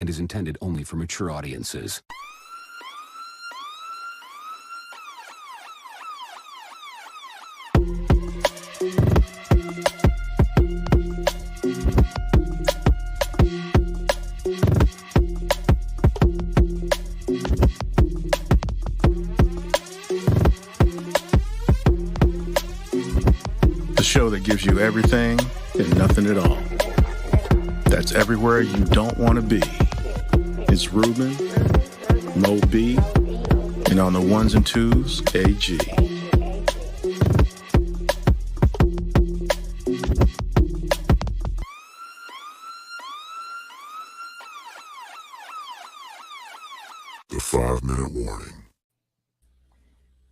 and is intended only for mature audiences. The show that gives you everything and nothing at all. That's everywhere you don't want to be. It's Ruben, Mo B, and on the ones and twos, AG. The 5-minute warning.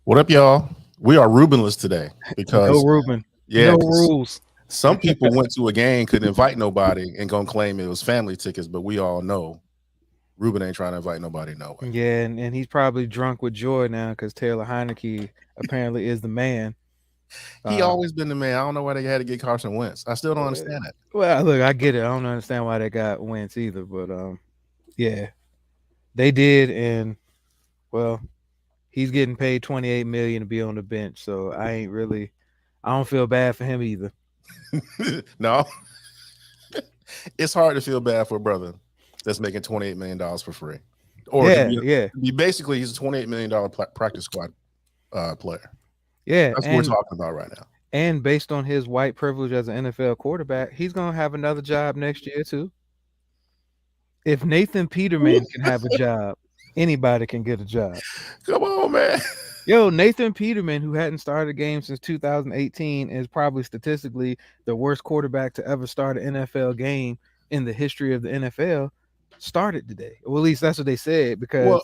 What up, y'all? We are Rubenless today because no Ruben, yeah, no rules. Some people went to a game, couldn't invite nobody, and gonna claim it was family tickets. But we all know Ruben ain't trying to invite nobody nowhere. Yeah, and he's probably drunk with joy now because Taylor Heineke apparently is the man. He always been the man. I don't know why they had to get Carson Wentz. I still don't understand that. Well, look, I get it. I don't understand why they got Wentz either, but yeah, they did, and well, he's getting paid $28 million to be on the bench, so I don't feel bad for him either. No, it's hard to feel bad for a brother that's making $28 million for free. Or basically, he's a $28 million practice squad player. Yeah, that's what we're talking about right now. And based on his white privilege as an NFL quarterback, he's gonna have another job next year too. If Nathan Peterman can have a job, anybody can get a job. Come on, man. Yo, Nathan Peterman, who hadn't started a game since 2018, is probably statistically the worst quarterback to ever start an NFL game in the history of the NFL, started today. Well, at least that's what they said, because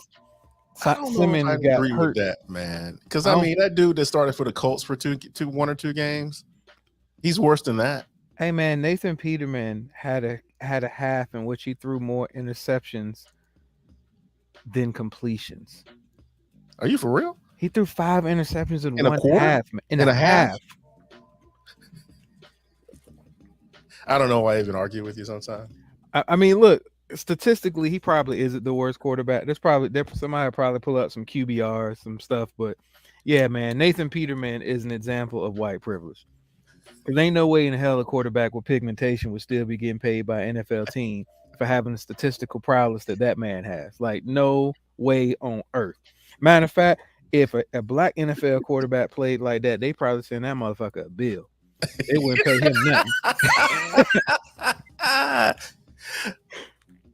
I don't know if I agree with that, man. Because I mean, that dude that started for the Colts for one or two games, he's worse than that. Hey, man, Nathan Peterman had a half in which he threw more interceptions than completions. Are you for real? He threw 5 interceptions in one quarter? half. In a half. I don't know why I even argue with you sometimes. I mean, look, statistically, he probably isn't the worst quarterback. Somebody probably pull up some QBR, some stuff, but yeah, man, Nathan Peterman is an example of white privilege. There ain't no way in hell a quarterback with pigmentation would still be getting paid by an NFL team for having the statistical prowess that man has. Like, no way on earth. Matter of fact, if a black NFL quarterback played like that, they probably send that motherfucker a bill. They wouldn't pay him nothing.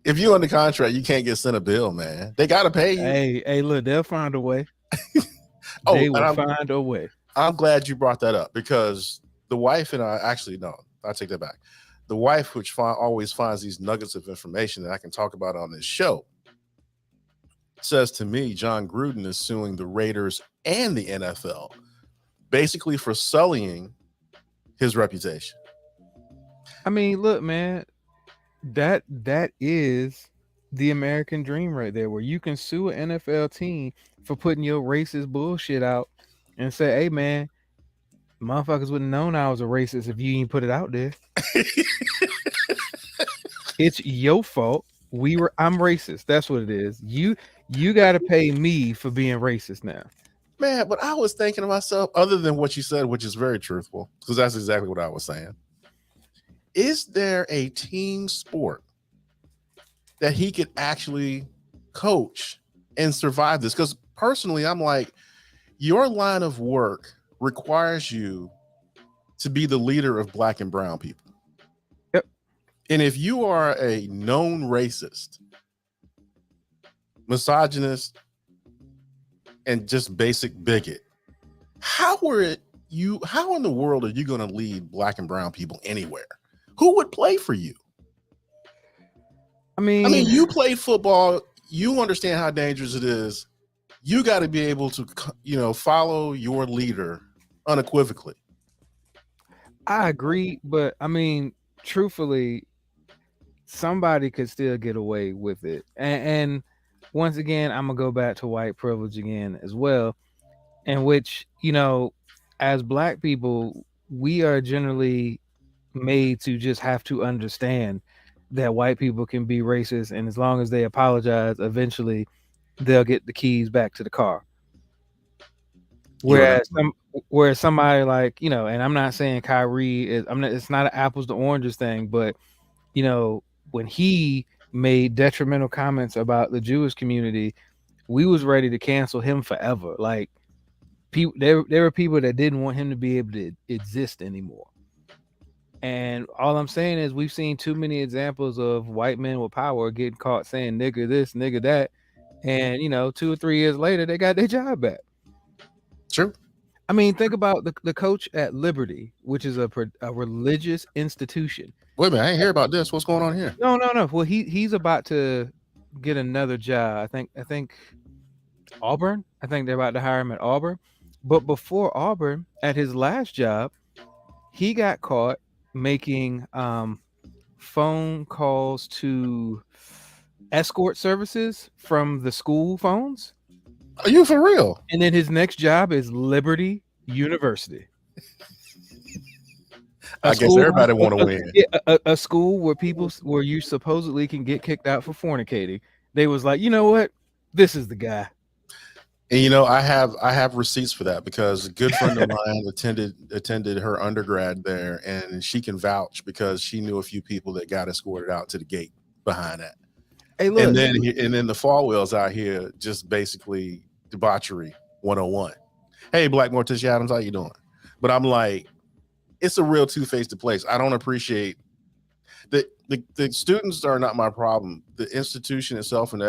If you under contract, you can't get sent a bill, man. They gotta pay you. Hey, look, they'll find a way. They will find a way. I'm glad you brought that up, because the wife and I take that back. The wife, which always finds these nuggets of information that I can talk about on this show, says to me, John Gruden is suing the Raiders and the NFL, basically for sullying his reputation. I mean, look, man, that is the American dream right there, where you can sue an NFL team for putting your racist bullshit out and say, hey, man, motherfuckers wouldn't known I was a racist if you didn't put it out there. It's your fault. I'm racist. That's what it is. You got to pay me for being racist now. Man, but I was thinking to myself, other than what you said, which is very truthful, because that's exactly what I was saying. Is there a team sport that he could actually coach and survive this? Because personally, I'm like, your line of work requires you to be the leader of black and brown people. Yep. And if you are a known racist, misogynist, and just basic bigot, how in the world are you going to lead black and brown people anywhere? Who would play for you? I mean, you played football. You understand how dangerous it is. You got to be able to, follow your leader unequivocally. I agree, but I mean, truthfully, somebody could still get away with it. And once again, I'm gonna go back to white privilege again as well, in which, as black people, we are generally made to just have to understand that white people can be racist, and as long as they apologize, eventually they'll get the keys back to the car. Whereas somebody like, you know, and I'm not saying Kyrie is, it's not an apples to oranges thing, but you know, when he made detrimental comments about the Jewish community, we was ready to cancel him forever. Like people, there were people that didn't want him to be able to exist anymore. And all I'm saying is we've seen too many examples of white men with power getting caught saying nigger this, nigger that. And, you know, 2 or 3 years later, they got their job back. True. I mean, think about the coach at Liberty, which is a religious institution. Wait a minute, I ain't hear about this. What's going on here? No. Well, he's about to get another job. I think Auburn. I think they're about to hire him at Auburn. But before Auburn, at his last job, he got caught making phone calls to escort services from the school phones. Are you for real? And then his next job is Liberty University. I guess everybody want to win. A school where you supposedly can get kicked out for fornicating. They was like, you know what? This is the guy. And you know, I have receipts for that because a good friend of mine attended her undergrad there, and she can vouch because she knew a few people that got escorted out to the gate behind that. Hey, look, and then the Falwells out here just basically debauchery 101. Hey, Black Morticia Adams, how you doing? But I'm like, it's a real two-faced place. I don't appreciate the students are not my problem. The institution itself and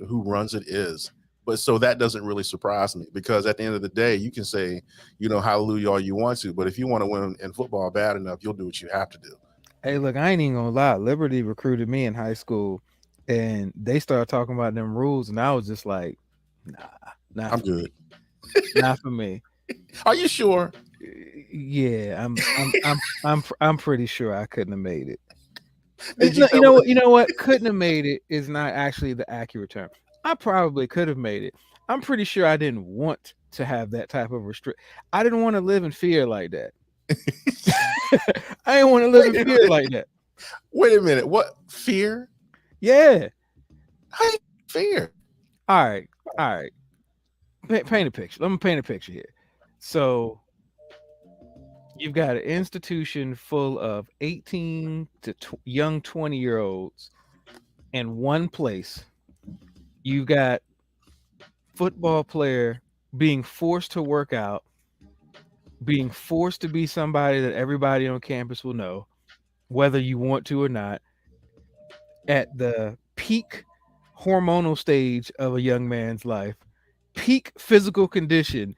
who runs it is. But so that doesn't really surprise me because at the end of the day, you can say, you know, hallelujah all you want to, but if you want to win in football bad enough, you'll do what you have to do. Hey, look, I ain't even gonna lie. Liberty recruited me in high school, and they started talking about them rules, and I was just like, nah, I'm good. Not for me. Are you sure? Yeah, I'm pretty sure I couldn't have made it. You know what? Couldn't have made it is not actually the accurate term. I probably could have made it. I'm pretty sure I didn't want to have that type of I didn't want to live in fear like that. I didn't want to live in fear like that. Wait a minute. What? Fear? Yeah. I fear. All right. Paint a picture. Let me paint a picture here. So you've got an institution full of 18 to young 20-year-olds in one place. You've got football player being forced to work out, being forced to be somebody that everybody on campus will know, whether you want to or not, at the peak hormonal stage of a young man's life, peak physical condition,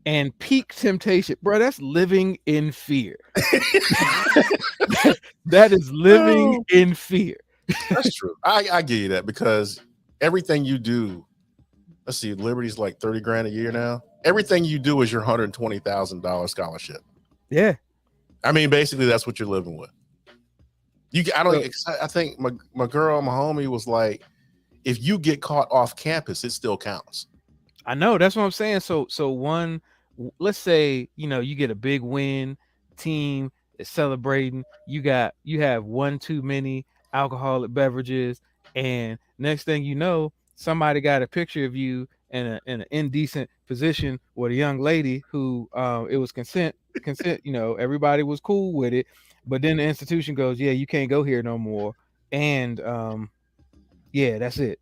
and peak temptation. Bro, that's living in fear. That is living in fear. That's true. I give you that because everything you do, let's see, Liberty's like 30 grand a year now. Everything you do is your $120,000 scholarship. Yeah. I mean, basically that's what you're living with. I think my girl, my homie was like, if you get caught off campus, it still counts. I know, that's what I'm saying. So one, let's say, you know, you get a big win, team is celebrating, you have one too many alcoholic beverages, and next thing you know, somebody got a picture of you in an indecent position with a young lady who it was consent, you know, everybody was cool with it, but then the institution goes, yeah, you can't go here no more, and yeah, that's it.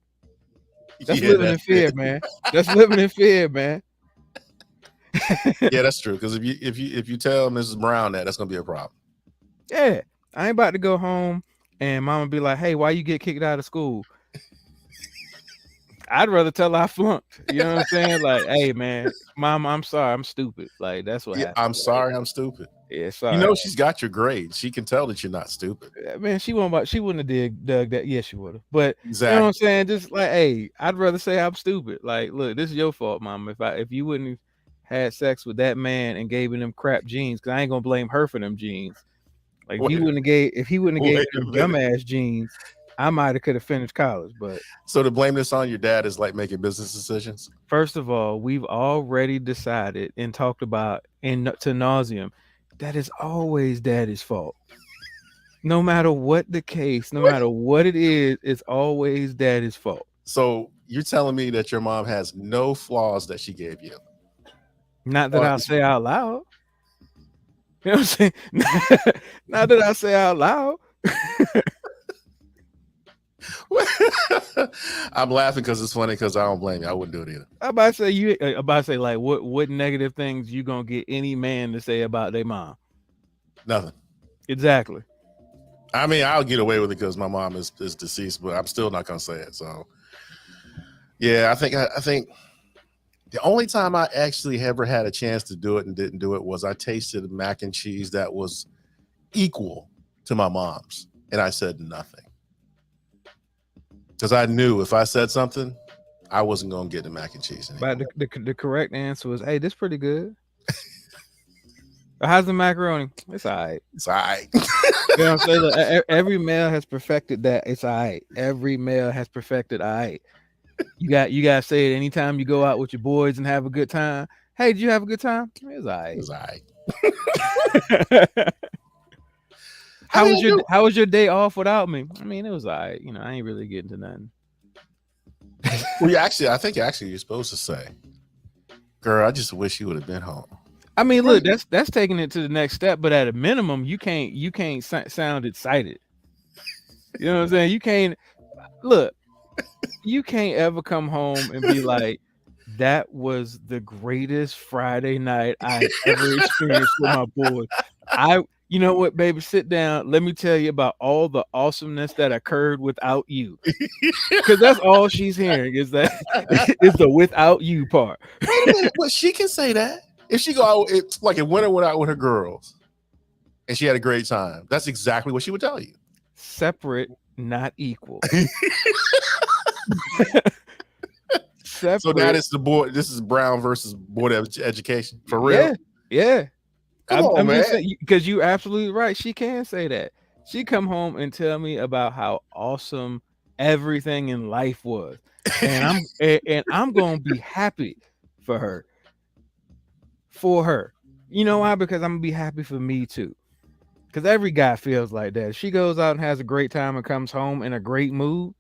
That's living in fear, man. That's living in fear, man. Yeah, that's true. Because if you tell Mrs. Brown that's gonna be a problem. Yeah, I ain't about to go home and mama be like, "Hey, why you get kicked out of school?" I'd rather tell her I flunked. You know what I'm saying? Like, hey, man, mom, I'm sorry, I'm stupid. Like, that's what happened. I'm sorry, I'm stupid. Yeah, sorry. You know, she's got your grades. She can tell that you're not stupid. Man, she wouldn't have dug that. Yes, she would have. But exactly. You know what I'm saying? Just like, hey, I'd rather say I'm stupid. Like, look, this is your fault, mom. If you wouldn't have had sex with that man and gave him them crap jeans, because I ain't gonna blame her for them jeans. Like, if he wouldn't have gave them dumbass jeans, I might have could have finished college. But so to blame this on your dad is like making business decisions. First of all, we've already decided and talked about to nauseum that is always daddy's fault. No matter what the case, no matter what it is, it's always daddy's fault. So you're telling me that your mom has no flaws that she gave you? Not that I'll say out loud. You know what I'm saying? Not that I say out loud. I'm laughing because it's funny because I don't blame you. I wouldn't do it either. I'm about to say like what negative things you gonna get any man to say about their mom? Nothing. Exactly. I mean, I'll get away with it because my mom is deceased, but I'm still not gonna say it. So, yeah, I think the only time I actually ever had a chance to do it and didn't do it was I tasted mac and cheese that was equal to my mom's, and I said nothing because I knew if I said something, I wasn't gonna get the mac and cheese anymore. But the correct answer was, "Hey, this pretty good." How's the macaroni? It's all right. It's all right. You know what I'm saying? Like, every male has perfected that. It's all right. Every male has perfected all right. You got to say it anytime you go out with your boys and have a good time. Hey, did you have a good time? It's all right. It's all right. How was your day off without me? I mean, it was all right. You know, I ain't really getting to nothing. Well, I think you're supposed to say, "Girl, I just wish you would have been home." I mean, look, that's taking it to the next step, but at a minimum, you can't sound excited. You know what I'm saying? You can't ever come home and be like, that was the greatest Friday night I've ever experienced with my boys. You know what, baby, sit down. Let me tell you about all the awesomeness that occurred without you. Because that's all she's hearing is the without you part. Wait a minute, but she can say that. If she go out, it's like if Winter went out with her girls and she had a great time, that's exactly what she would tell you. Separate, not equal. Separate. So that is the board. This is Brown versus Board of Education for real. Yeah. Come on, man. Because you're absolutely right. She can say that. She come home and tell me about how awesome everything in life was, and I'm gonna be happy for her. You know why? Because I'm gonna be happy for me too. Because every guy feels like that. If she goes out and has a great time and comes home in a great mood,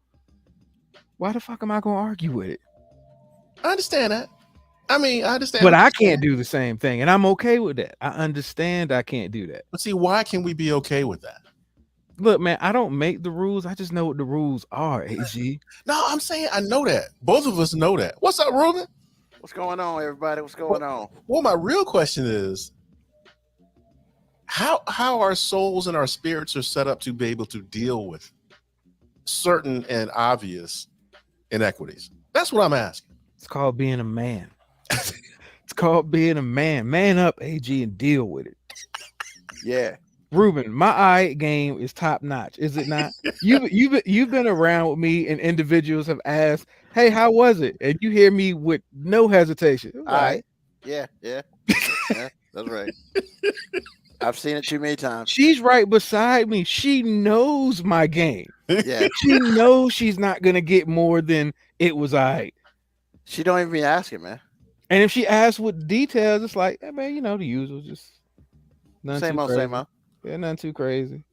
why the fuck am I gonna argue with it? I understand that. I mean, I understand. But I can't do the same thing, and I'm okay with that. I understand I can't do that. But see, why can we be okay with that? Look, man, I don't make the rules. I just know what the rules are, AG. No, I'm saying I know that. Both of us know that. What's up, Ruben? What's going on, everybody? What's going on? Well, my real question is, how our souls and our spirits are set up to be able to deal with certain and obvious inequities? That's what I'm asking. It's called being a man. It's called being a man. Man up, AG, and deal with it. Yeah. Ruben, my eye game is top notch, is it not? You've been around with me, and individuals have asked, "Hey, how was it?" And you hear me with no hesitation. All right. Yeah. That's right. I've seen it too many times. She's right beside me. She knows my game. Yeah. She knows she's not gonna get more than it was all right. She don't even be asking, man. And if she asks with details, it's like, hey, man, you know, the usual, just same old. Yeah, nothing too crazy.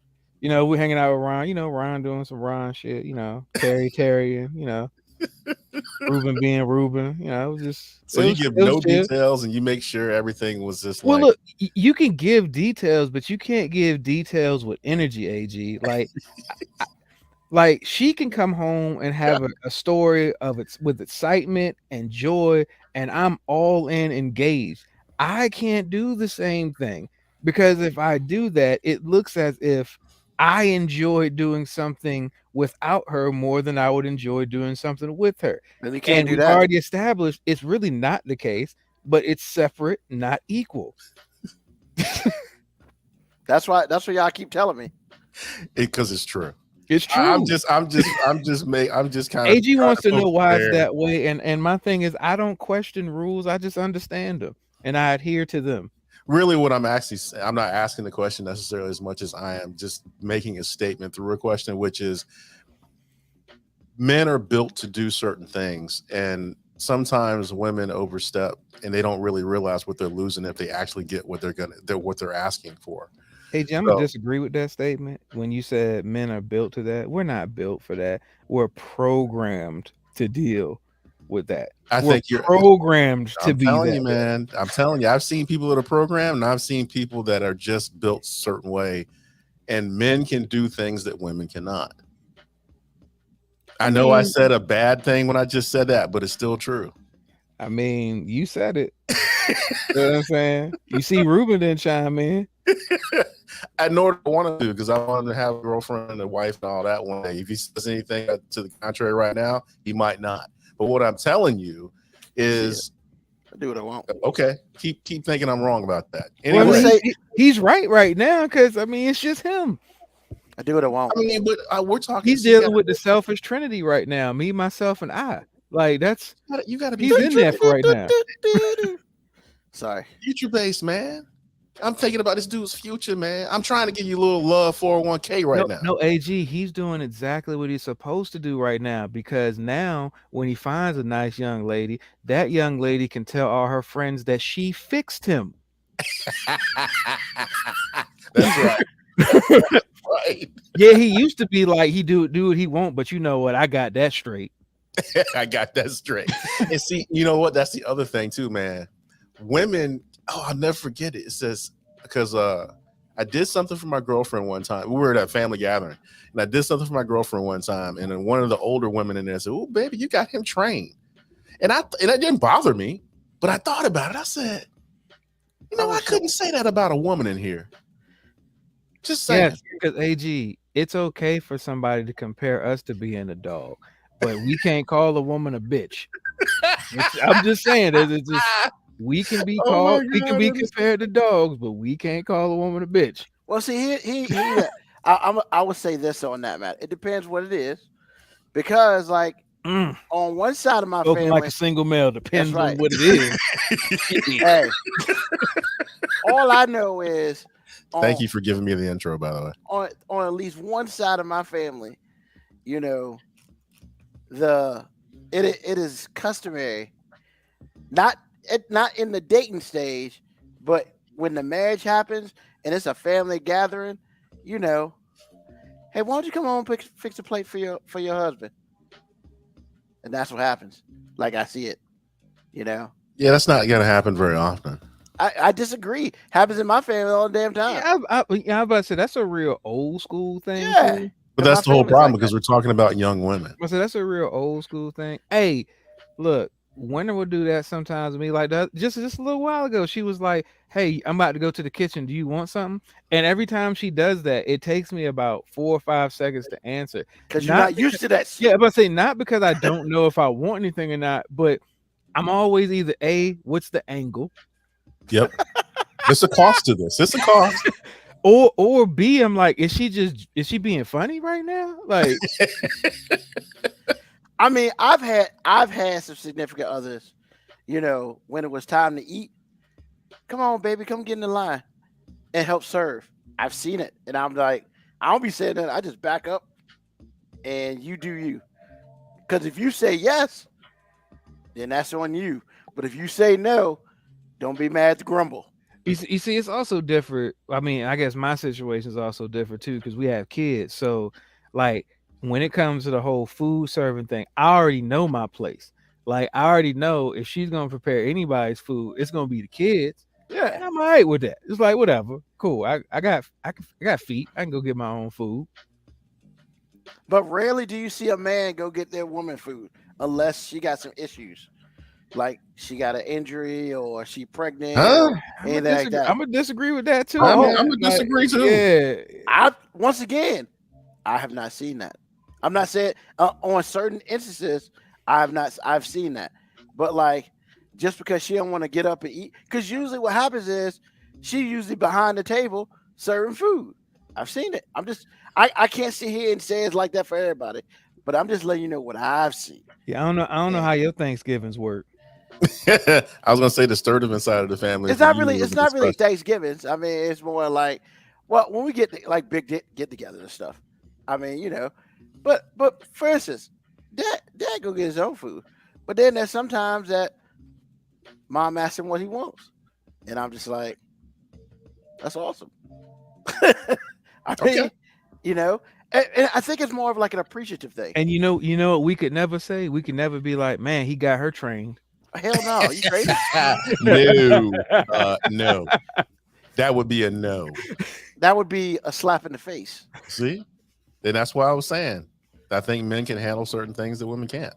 You know, we're hanging out with Ron. You know, Ron doing some Ron shit. You know, Terry, and you know, Ruben being Ruben. You know, it was just. So you give no details, and you make sure everything was just. Well, look, you can give details, but you can't give details with energy. AG, like she can come home and have a story of it with excitement and joy, and I'm all in engaged. I can't do the same thing. Because if I do that, it looks as if I enjoy doing something without her more than I would enjoy doing something with her. And you can't do we've that. already established it's really not the case, but it's separate, not equal. That's what y'all keep telling me. Because it's true. It's true. I'm just kind of. AG wants to know why it's that way, and my thing is I don't question rules. I just understand them and I adhere to them. Really, what I'm not asking the question necessarily as much as I am just making a statement through a question, which is men are built to do certain things, and sometimes women overstep and they don't really realize what they're losing if they actually get what they're asking for. Hey, Jim, I'm So gonna disagree with that statement. When you said men are built to that, we're not built for that. We're programmed to deal with that. I We're think you're. programmed to I'm be telling that you, way. man. I'm telling you. I've seen people that are programmed, and I've seen people that are just built a certain way. And men can do things that women cannot. I know I mean, said a bad thing when I just said that, but it's still true. I mean, you said it. You know what I'm saying? You see, Ruben didn't chime in. I nor do I want to, because I want him to have a girlfriend and a wife and all that one day. If he says anything to the contrary right now, he might not. But what I'm telling you is, I do what I want. okay, keep thinking I'm wrong about that. Well, I Anyway, mean, say- he's right now because I mean, it's just him. I do what I want. I mean, but we're talking. He's dealing with the selfish trinity right now. Me, myself, and I. Like that's You got to be he's in there for right now. Sorry. future based, man. I'm thinking about this dude's future, man. I'm trying to give you a little love 401k right now. No, AG, he's doing exactly what he's supposed to do right now, because now when he finds a nice young lady, that young lady can tell all her friends that she fixed him. That's right. Right. Yeah, he used to be like he do what he want, but you know what? I got that straight. I got that straight. And see, you know what? That's the other thing too, man. Women, I'll never forget it. It says, because I did something for my girlfriend one time. We were at a family gathering, and I did something for my girlfriend one time, and then one of the older women in there said, "Oh, baby, you got him trained." And it didn't bother me, but I thought about it. I said, you know, I couldn't say that about a woman in here. Just saying. Yes, because AG, it's okay for somebody to compare us to being a dog, but we can't call a woman a bitch. I'm just saying, it's just we can be called, we can be compared to dogs, but we can't call a woman a bitch. Well, see, I would say this on that, Matt. It depends what it is, because like on one side of my family, like a single male, depends right. on what it is. Hey, all I know is. Thank you for giving me the intro, by the way. On at least one side of my family, you know, it is customary, not in the dating stage, but when the marriage happens and it's a family gathering, you know, hey, why don't you come home and fix a plate for your husband? And that's what happens. Like I see it, you know. Yeah, that's not gonna happen very often. I disagree. Happens in my family all the damn time. Yeah, I'm about to say that's a real old school thing. Yeah. Too. But that's the whole problem, because we're talking about young women. I said that's a real old school thing. Hey, look, Winter will do that sometimes with me. Like that, just a little while ago, she was like, "Hey, I'm about to go to the kitchen. Do you want something?" And every time she does that, it takes me about 4 or 5 seconds to answer. Because you're not used to that shit. Yeah, but say not because I don't know if I want anything or not, but I'm always either A, what's the angle? Yep. It's a cost to this. It's a cost. Or B, I'm like, is she being funny right now? Like, I mean, I've had some significant others, you know, when it was time to eat. Come on, baby, come get in the line and help serve. I've seen it, and I'm like, I don't be saying that. I just back up, and you do you. Because if you say yes, then that's on you. But if you say no, don't be mad to grumble. you see, it's also different. I mean, I guess my situation is also different too, because we have kids. So, like, when it comes to the whole food serving thing, I already know my place. Like, I already know if she's gonna prepare anybody's food, it's gonna be the kids. Yeah, and I'm all right with that. It's like whatever, cool. I got feet. I can go get my own food. but rarely do you see a man go get their woman food unless she got some issues. Like she got an injury or she pregnant, or anything like that. I'm gonna disagree with that too. I'm gonna disagree too. Yeah, Once again, I have not seen that. I'm not saying on certain instances I've seen that, but like just because she don't want to get up and eat, because usually what happens is she usually behind the table serving food. I've seen it. I can't sit here and say it's like that for everybody, but I'm just letting you know what I've seen. Yeah, I don't know how your Thanksgivings work. I was gonna say the sturdive side of the family. It's not really Thanksgivings. I mean, it's more like, well, when we get like big get together and stuff. I mean, you know, but for instance, dad go get his own food, but then there's sometimes that mom asks him what he wants, and I'm just like, that's awesome. I mean, Okay. you know, and I think it's more of like an appreciative thing. And you know what we could never say? We could never be like, man, he got her trained. Hell no, you crazy? No. That would be a no. That would be a slap in the face. See? And that's why I was saying I think men can handle certain things that women can't.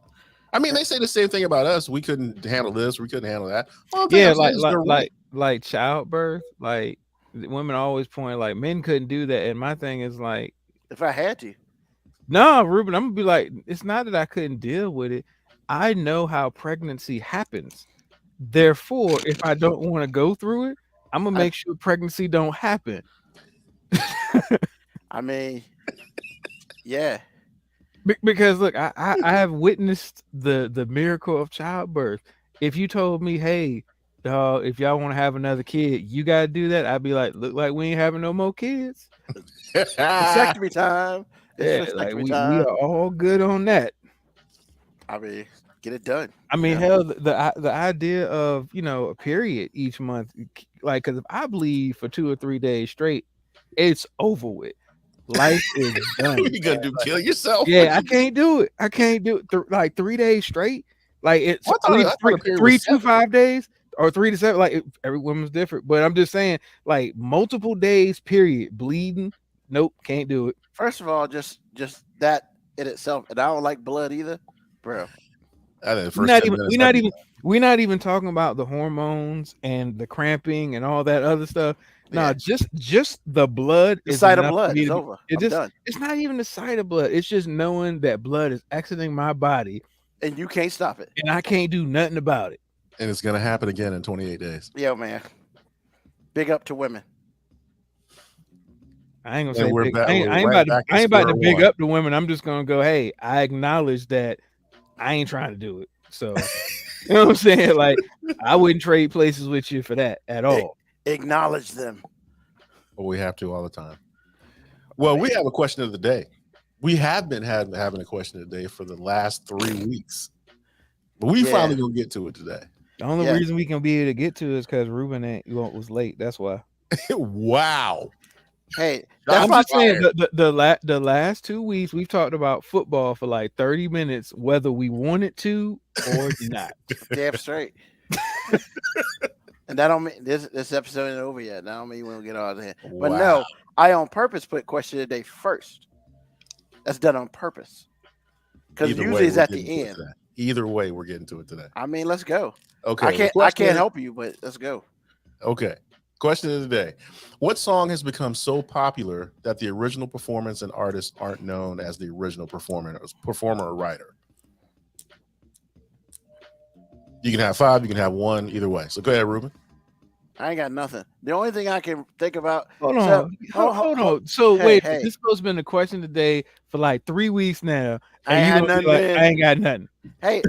I mean, they say the same thing about us. We couldn't handle this, we couldn't handle that. Well, Yeah, like childbirth, like women always point like men couldn't do that. And my thing is like, If I had to, no, Ruben, I'm gonna be like, it's not that I couldn't deal with it. I know how pregnancy happens. Therefore, if I don't want to go through it, I'm gonna make sure pregnancy don't happen. I mean, yeah. Because look, I have witnessed the miracle of childbirth. If you told me, hey, if y'all want to have another kid, you gotta do that, I'd be like, look like we ain't having no more kids. Vasectomy time. Yeah, It's like vasectomy we time. are all good on that. I mean, get it done. I mean, Yeah. hell, the idea of a period each month, like, because if I bleed for 2 or 3 days straight, it's over with. Life is done. What are you gonna do? Kill yourself? Yeah, I can't do it. I can't do it. Like 3 days straight. Like it's I thought a period three was to 7. 5 days or 3 to 7. Like every woman's different, but I'm just saying, like multiple days period bleeding. Nope, can't do it. First of all, just that in itself, and I don't like blood either, bro. I think the We're first not 10 even minutes, we're not I'd be even we're not even talking about the hormones and the cramping and all that other stuff. No, Yeah. just the blood The is sight of enough for blood me is to be- over. It I'm just done, it's not even the sight of blood. It's just knowing that blood is exiting my body and you can't stop it. and I can't do nothing about it. and it's gonna happen again in 28 days. Yo, man. Big up to women. I ain't gonna And say we're big, back- I ain't, we're I ain't right about to back to I ain't about to square big one. up the women. I'm just gonna go, hey, I acknowledge that I ain't trying to do it. So you know what I'm saying? Like I wouldn't trade places with you for that at all. Acknowledge them. But we have to all the time. Well, we have a question of the day. We have been having a question of the day for the last 3 weeks, but we Yeah. finally gonna get to it today. The only Yeah. reason we can be able to get to it is because Ruben was late. That's why. Wow. Hey, That's I'm that's why. just saying the last 2 weeks we've talked about football for like 30 minutes, whether we wanted to or not. Damn straight. And that don't mean this episode ain't over yet. That don't mean we'll get all of here. But Wow. no, I on purpose put question of the day first. That's done on purpose. Because Either usually way, it's we're at the getting to it end. today. Either way, we're getting to it today. I mean, let's go. Okay. I the can't question- help you, but let's go. Okay. Question of the day. What song has become so popular that the original performance and artists aren't known as the original performer or writer? You can have 5, you can have 1, either way. So go ahead, Ruben. I ain't got nothing. The only thing I can think about. Hold So- on. hold- Hold hold- on. So Hey, wait, hey. this has been the question today for like 3 weeks now. I And ain't you had gonna be nothing, like, man. I ain't got nothing. Hey,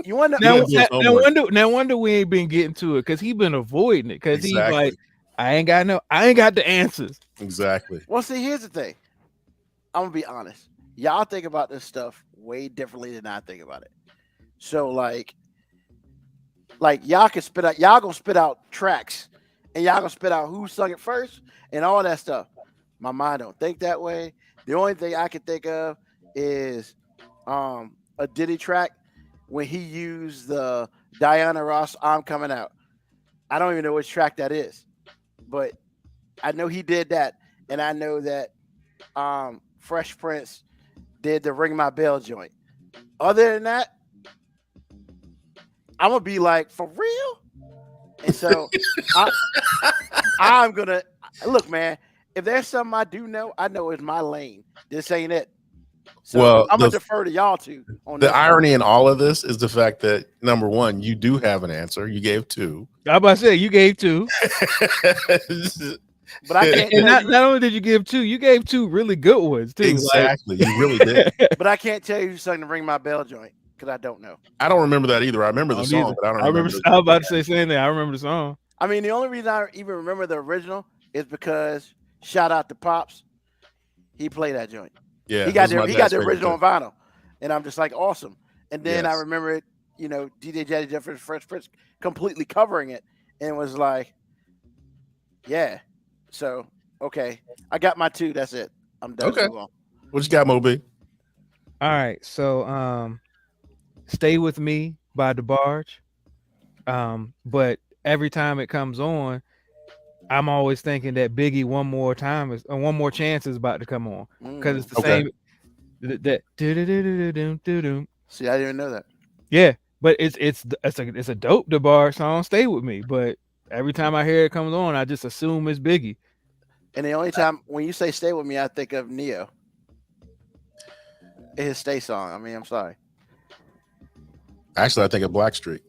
you want to? Now- Now, do his now, homework. now wonder we ain't been getting to it because he been avoiding it because he's Exactly. like, I ain't got the answers. Exactly. Well, see, here's the thing. I'm gonna be honest. Y'all think about this stuff way differently than I think about it. So, like y'all can spit out. Y'all gonna spit out tracks, and y'all gonna spit out who sung it first and all that stuff. My mind don't think that way. The only thing I can think of is a Diddy track when he used the Diana Ross "I'm Coming Out." I don't even know which track that is, but I know he did that, and I know that Fresh Prince did the "Ring My Bell" joint. Other than that, I'm gonna be like, for real. And so I'm gonna look, man. If there's something I do know, I know it's my lane. This ain't it. So Well, I'm gonna the- defer to y'all two on The this one. irony in all of this is the fact that number 1, you do have an answer. You gave 2. I about to say you gave 2. But I can't And tell you, not only did you give 2, you gave 2 really good ones too. Like, Exactly. You really did. but I can't tell you who sung the "Ring My Bell" joint because I don't know. I don't remember that either. I remember I the don't song, either. but I don't I remember. remember. I was about to say same thing. I remember the song. I mean, the only reason I even remember the original is because shout out to Pops, he played that joint. Yeah, he got this is my the dad's the favorite original on too. vinyl, and I'm just like awesome. And then I Yes. remember it, DJ Jazzy Jeff and Fresh Prince completely covering it, and it was like, yeah, So okay, I got my 2. That's it. I'm done. Okay. Move on. What you got, Moby? All right, so "Stay With Me" by DeBarge. But every time it comes on, I'm always thinking that Biggie "One More Time" is One More Chance is about to come on because it's the Okay. same. That do-do-do-do-do-do-do. See, I didn't even know that. Yeah, but it's a dope DeBarge song. "Stay With Me," but every time I hear it comes on, I just assume it's Biggie. And the only time when you say "Stay With Me," I think of Neo. His "Stay" song. I mean, I'm sorry. Actually, I think of Blackstreet.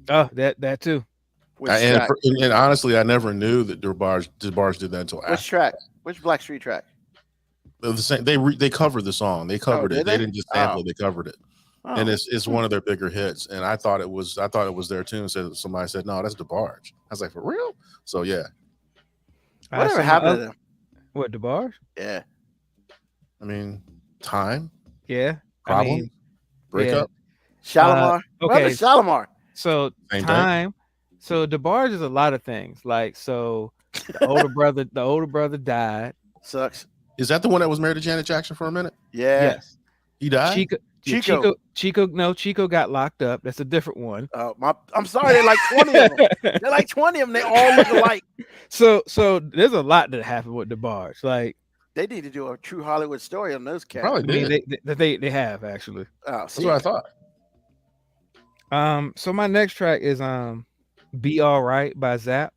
Oh, that too. Which And, track? and honestly, I never knew that DeBarge did that until Which after. track? Which Blackstreet track? They're the same. They covered the song. They covered it. did They they? didn't just sample Oh. it. They covered it. Oh. And it's one of their bigger hits. And I thought it was their tune. So somebody said, no, that's DeBarge. I was like, for real? So yeah. Whatever happened to them? What, DeBarge? Yeah. I mean, time, Yeah. problem, I mean, breakup. Shalimar. What happened okay. to Shalimar? So Same thing. time. So DeBarge is a lot of things. Like, so the older brother died. Sucks. Is that the one that was married to Janet Jackson for a minute? Yeah. Yes. He died? Chico got locked up. That's a different one. I'm sorry. They're like 20 of them. They're like 20 of them. They all look alike. So there's a lot that happened with DeBarge. Like, They need to do a true Hollywood story on those cats. Probably I did. mean, they have actually. Oh, That's what I thought. So my next track is "Be All Right" by Zapp.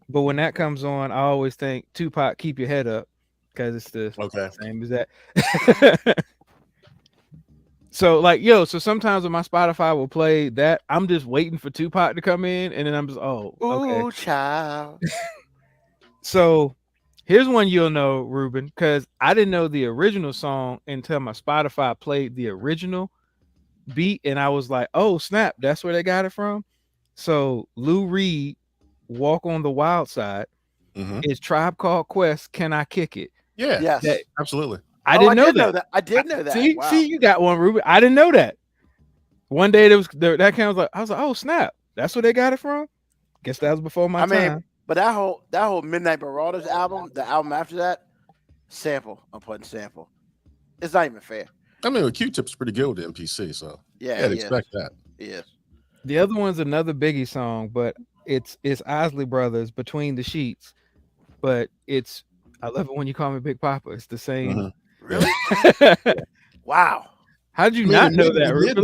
But when that comes on, I always think Tupac "Keep Your Head Up" because it's the Okay. same as that. So so sometimes when my Spotify will play that, I'm just waiting for Tupac to come in, and then I'm just okay. Ooh, child. So here's one you'll know, Ruben, because I didn't know the original song until my Spotify played the original beat, and I was like, oh snap, that's where they got it from. So Lou Reed, "Walk on the Wild Side" is Tribe Called Quest, "Can I Kick It?" Yes. That- Absolutely. I didn't know that. I did know that. See, Wow. see, you got one, Ruben. I didn't know that. One day that came, I was like, oh snap, that's where they got it from. Guess that was before my time. But that whole Midnight Marauders album, the album after that, sample upon sample. It's not even fair. I mean, Q-Tip's pretty good with the MPC, so Yeah, yeah, expect that. Yes. The other one's another Biggie song, but it's Isley Brothers, "Between the Sheets." But I love it when you call me Big Papa. It's the same. Really? Wow. How did you not know that? The Ruben?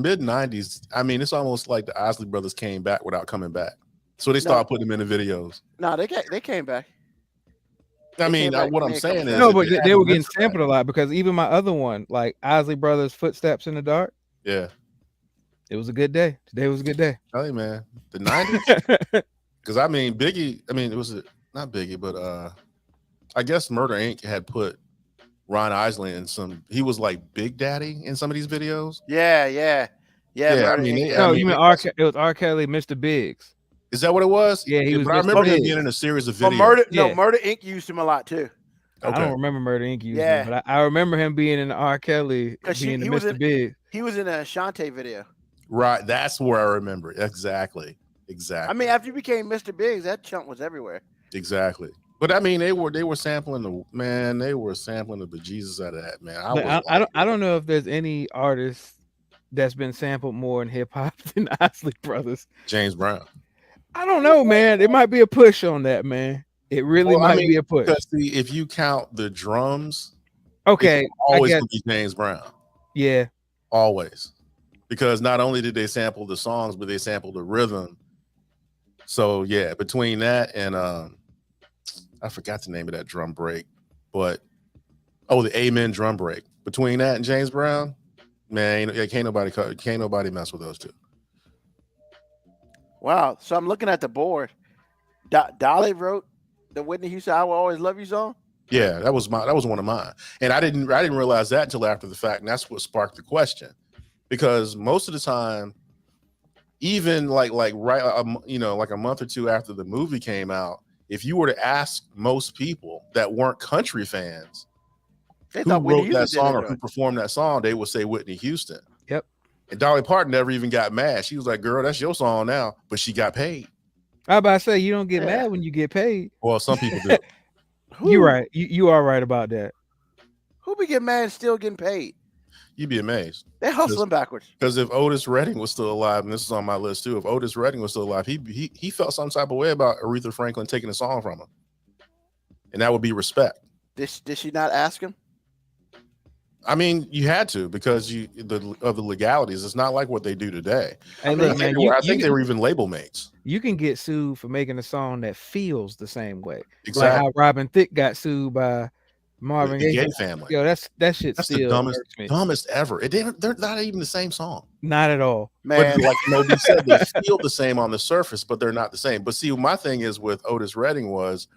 mid 90s. I mean, it's almost like the Isley Brothers came back without coming back. So they started putting them in the videos. No, they came back. I mean, came back what I'm made a saying couple is, No, if but they they were hadn't getting been for sampled a lot because even my other one, like Isley Brothers' "Footsteps in the Dark," that, it was a good day. Today was a good day. hey man, the 90s. Because I mean, Biggie. I mean, it was not Biggie, but I guess Murder Inc. had put Ron Isley in some. He was like Big Daddy in some of these videos. Yeah. I Murder mean, Inc. No, you mean it was R. Kelly, Mr. Biggs. Is that what it was? Yeah, he was But I Mr. remember him Biggs. being in a series of But videos. Murder Inc. used him a lot too. I don't remember Murder Inc. using Yeah. him, but I remember him being in R. Kelly, 'Cause being he the was Mr. in- Biggs. He was in a Shantae video. Right, that's where I remember. Exactly. I mean, after you became Mr. Biggs, that chunk was everywhere. Exactly. But I mean, they were sampling the bejesus out of that, man. I don't know if there's any artist that's been sampled more in hip hop than Isley Brothers. James Brown. I don't know, man. It might be a push on that, man. It really might be a push. Because if you count the drums, Okay, it's always I gonna be James Brown. yeah. Always. Because not only did they sample the songs, but they sampled the rhythm. So yeah, between that and I forgot the name of that drum break, but the Amen drum break. Between that and James Brown, man, can't nobody mess with those two. Wow. So I'm looking at the board. Dolly wrote the Whitney Houston "I Will Always Love You" song. Yeah, that was one of mine, and I didn't realize that until after the fact, and that's what sparked the question. Because most of the time, even like a month or two after the movie came out, if you were to ask most people that weren't country fans They who thought Whitney wrote that Houston song did or it, who performed that song, they would say Whitney Houston. Yep. And Dolly Parton never even got mad. She was like, "Girl, that's your song now," but she got paid. I about to say you don't get Yeah. mad when you get paid. Well, some people do. You're right. You are right about that. Who be getting mad and still getting paid? You'd be amazed. They hustling backwards. Because if Otis Redding was still alive, and this is on my list too, if Otis Redding was still alive, he felt some type of way about Aretha Franklin taking a song from him, and that would be respect. Did she not ask him? I mean, you had to because of the legalities. It's not like what they do today. Hey, look, man, I think they were even label mates. You can get sued for making a song that feels the same way. Exactly. Like how Robin Thicke got sued by Marvin The Gaye Gaye family. Yo, that shit That's still the dumbest ever. They're not even the same song. Not at all. Man, But like Moby said, they feel the same on the surface, but they're not the same. But see, my thing is with Otis Redding was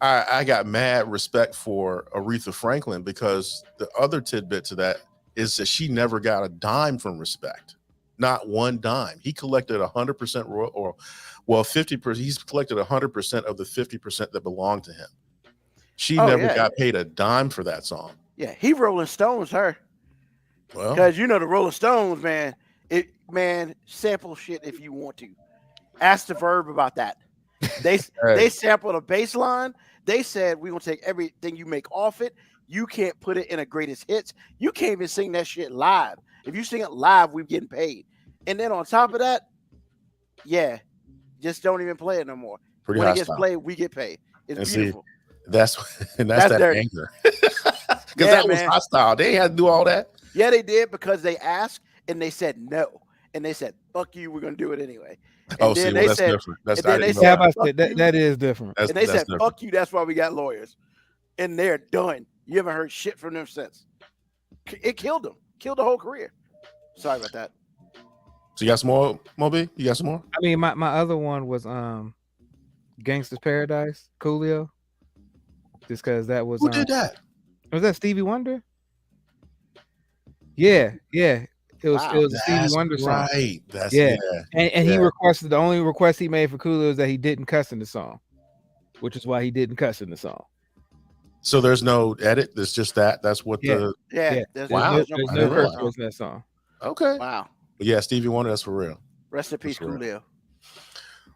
I got mad respect for Aretha Franklin because the other tidbit to that is that she never got a dime from Respect. Not one dime. He collected 100% or 50%. He's collected 100% of the 50% that belonged to him. She never got paid a dime for that song. Yeah, he Rolling Stones her. Well, Because you know the Rolling Stones, man. Sample shit if you want to. Ask the Verb about that. They sampled a bass line. They said we're gonna take everything you make off it. You can't put it in a greatest hits. You can't even sing that shit live. If you sing it live, we're getting paid. And then on top of that, yeah, just don't even play it no more. Pretty when it hostile. gets played, we get paid. It's beautiful. That's that dirty. anger. Because that was hostile. They had to do all that. Yeah, they did because they asked and they said no. And they said, fuck you, we're gonna do it anyway. And See, they that's said, different. That's and then they I didn't know said, that. that is different. And they said, different. fuck you, that's why we got lawyers. And they're done. You haven't heard shit from them since. It killed them. Killed the whole career. Sorry about that. So you got some more, Moby? You got some more? I mean, my other one was Gangsta's Paradise, Coolio. Just because that was Who did that? Was that Stevie Wonder? Yeah. It was a Stevie Wonder song. Right. That's And he requested, the only request he made for Coolio is that he didn't cuss in the song, which is why he didn't cuss in the song. So there's no edit. There's just that. That's what the. There's Wow. There's no curse words in that song. Okay. Wow. But yeah, Stevie Wonder. That's for real. Rest in peace, Coolio.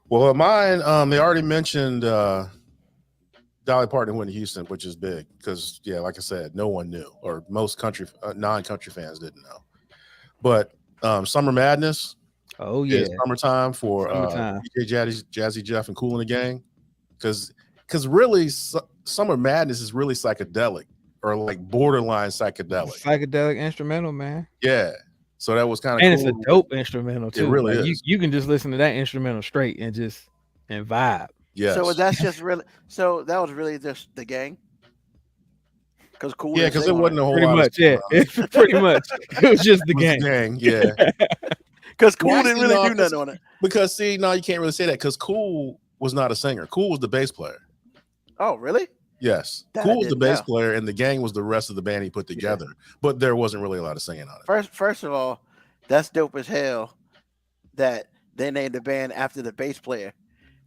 Well, mine. They already mentioned Dolly Parton and Whitney Houston, which is big because, yeah, like I said, no one knew, or most non-country fans didn't know. But Summer Madness. Oh yeah, is summertime for DJ Jazzy Jeff and Kool and the Gang, because really Summer Madness is really psychedelic or like borderline psychedelic instrumental, man. Yeah, so that was kind of and cool. it's a dope instrumental too. It really is. You can just listen to that instrumental straight and vibe. Yeah. So that's just really. So that was really just the gang. Because Kool. Yeah, because it wasn't a whole pretty lot. Much, yeah. Pretty much. It was just the gang. Yeah. Because Kool didn't really do nothing on it. Because you can't really say that because Kool was not a singer. Kool was the bass player. Oh, really? Yes. Kool was the bass player, and the gang was the rest of the band he put together. But there wasn't really a lot of singing on it. First of all, that's dope as hell that they named the band after the bass player.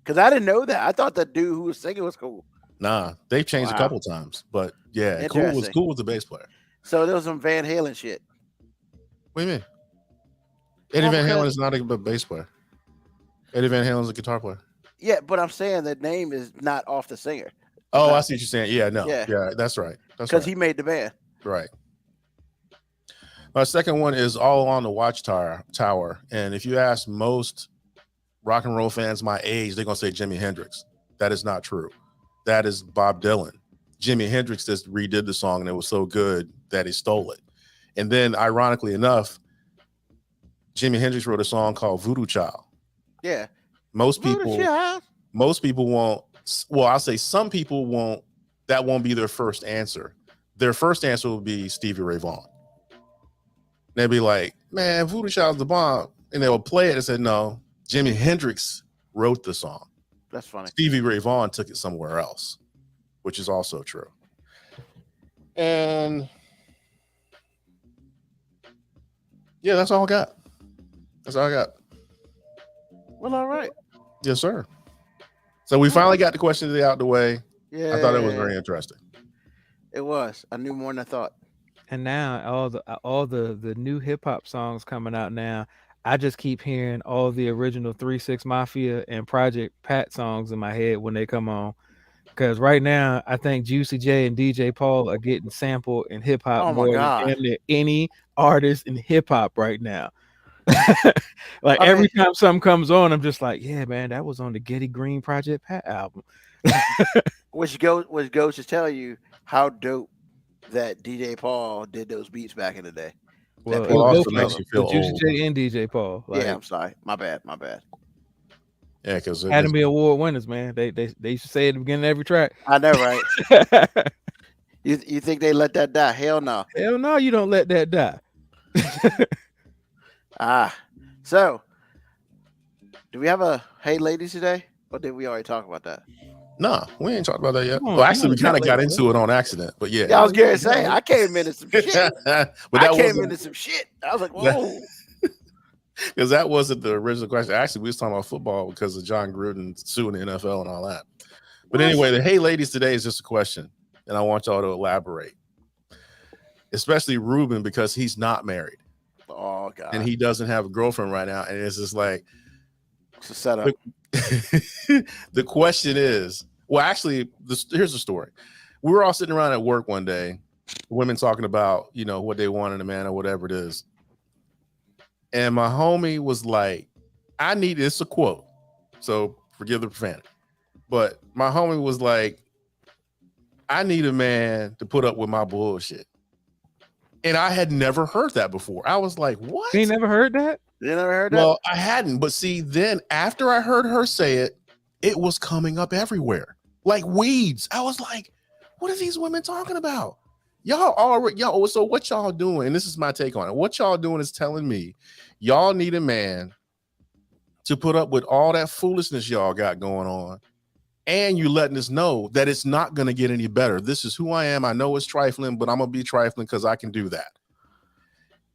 Because I didn't know that. I thought the dude who was singing was Kool. Nah, they've changed a couple times, but yeah, Kool was the bass player. So there was some Van Halen shit. What do you mean? Eddie Van Halen is not a bass player. Eddie Van Halen is a guitar player. Yeah, but I'm saying the name is not off the singer. Oh, I see what you're saying. Yeah, no, Yeah. that's right. That's because he made the band. Right. My second one is All Along the Watchtower, and if you ask most rock and roll fans my age, they're gonna say Jimi Hendrix. That is not true. That is Bob Dylan. Jimi Hendrix just redid the song and it was so good that he stole it. And then ironically enough, Jimi Hendrix wrote a song called Voodoo Child. Yeah. Most people won't, well, I'll say some people won't, that won't be their first answer. Their first answer will be Stevie Ray Vaughan. They'll be like, man, Voodoo Child's the bomb. And they'll play it and say, no, Jimi Hendrix wrote the song. That's funny. Stevie Ray Vaughan took it somewhere else, which is also true. And yeah, that's all I got. That's all I got. Well, all right. Yes, sir. So we finally got the question out the way. Yeah. I thought it was very interesting. It was. I knew more than I thought. And now all the new hip hop songs coming out now, I just keep hearing all the original 3-6 Mafia and Project Pat songs in my head when they come on. Because right now, I think Juicy J and DJ Paul are getting sampled in hip hop Oh my more than God. damn near any artist in hip hop right now. Like I every mean- time something comes on, I'm just like, yeah, man, that was on the Getty Green Project Pat album. Which goes to tell you how dope that DJ Paul did those beats back in the day. Well, people also both makes of you them, feel Juicy old. J and DJ Paul. Like, Yeah, I'm sorry. My bad. Yeah, because Academy Award winners, man. They used to say at the beginning of every track. I know, right? You think they let that die? Hell no. Hell no, you don't let that die. So do we have a hey ladies today? Or did we already talk about that? nah, we ain't talked about that yet. Come on, Well, actually, we come on, kind of got ladies, into it on accident, but yeah. Yeah, I was gonna say I came into some shit. but I that came wasn't into some shit. I was like, whoa. because that wasn't the original question. Actually, we was talking about football because of John Gruden suing the NFL and all that. But anyway, the hey ladies today is just a question, and I want y'all to elaborate, especially Ruben because he's not married Oh god. and he doesn't have a girlfriend right now, and it's just like It's a setup. the question is, well, actually, here's the story. We were all sitting around at work one day, women talking about, you know, what they want in a man or whatever it is. And my homie was like, I need, it's a quote, so forgive the profanity. But my homie was like, I need a man to put up with my bullshit. And I had never heard that before. I was like, what? You ain't never heard that? You never heard that? Well, I hadn't, but see, then after I heard her say it, it was coming up everywhere like weeds. I was like, what are these women talking about? So what y'all doing? And this is my take on it. What y'all doing is telling me y'all need a man to put up with all that foolishness y'all got going on. And you letting us know that it's not going to get any better. This is who I am. I know it's trifling, but I'm going to be trifling because I can do that.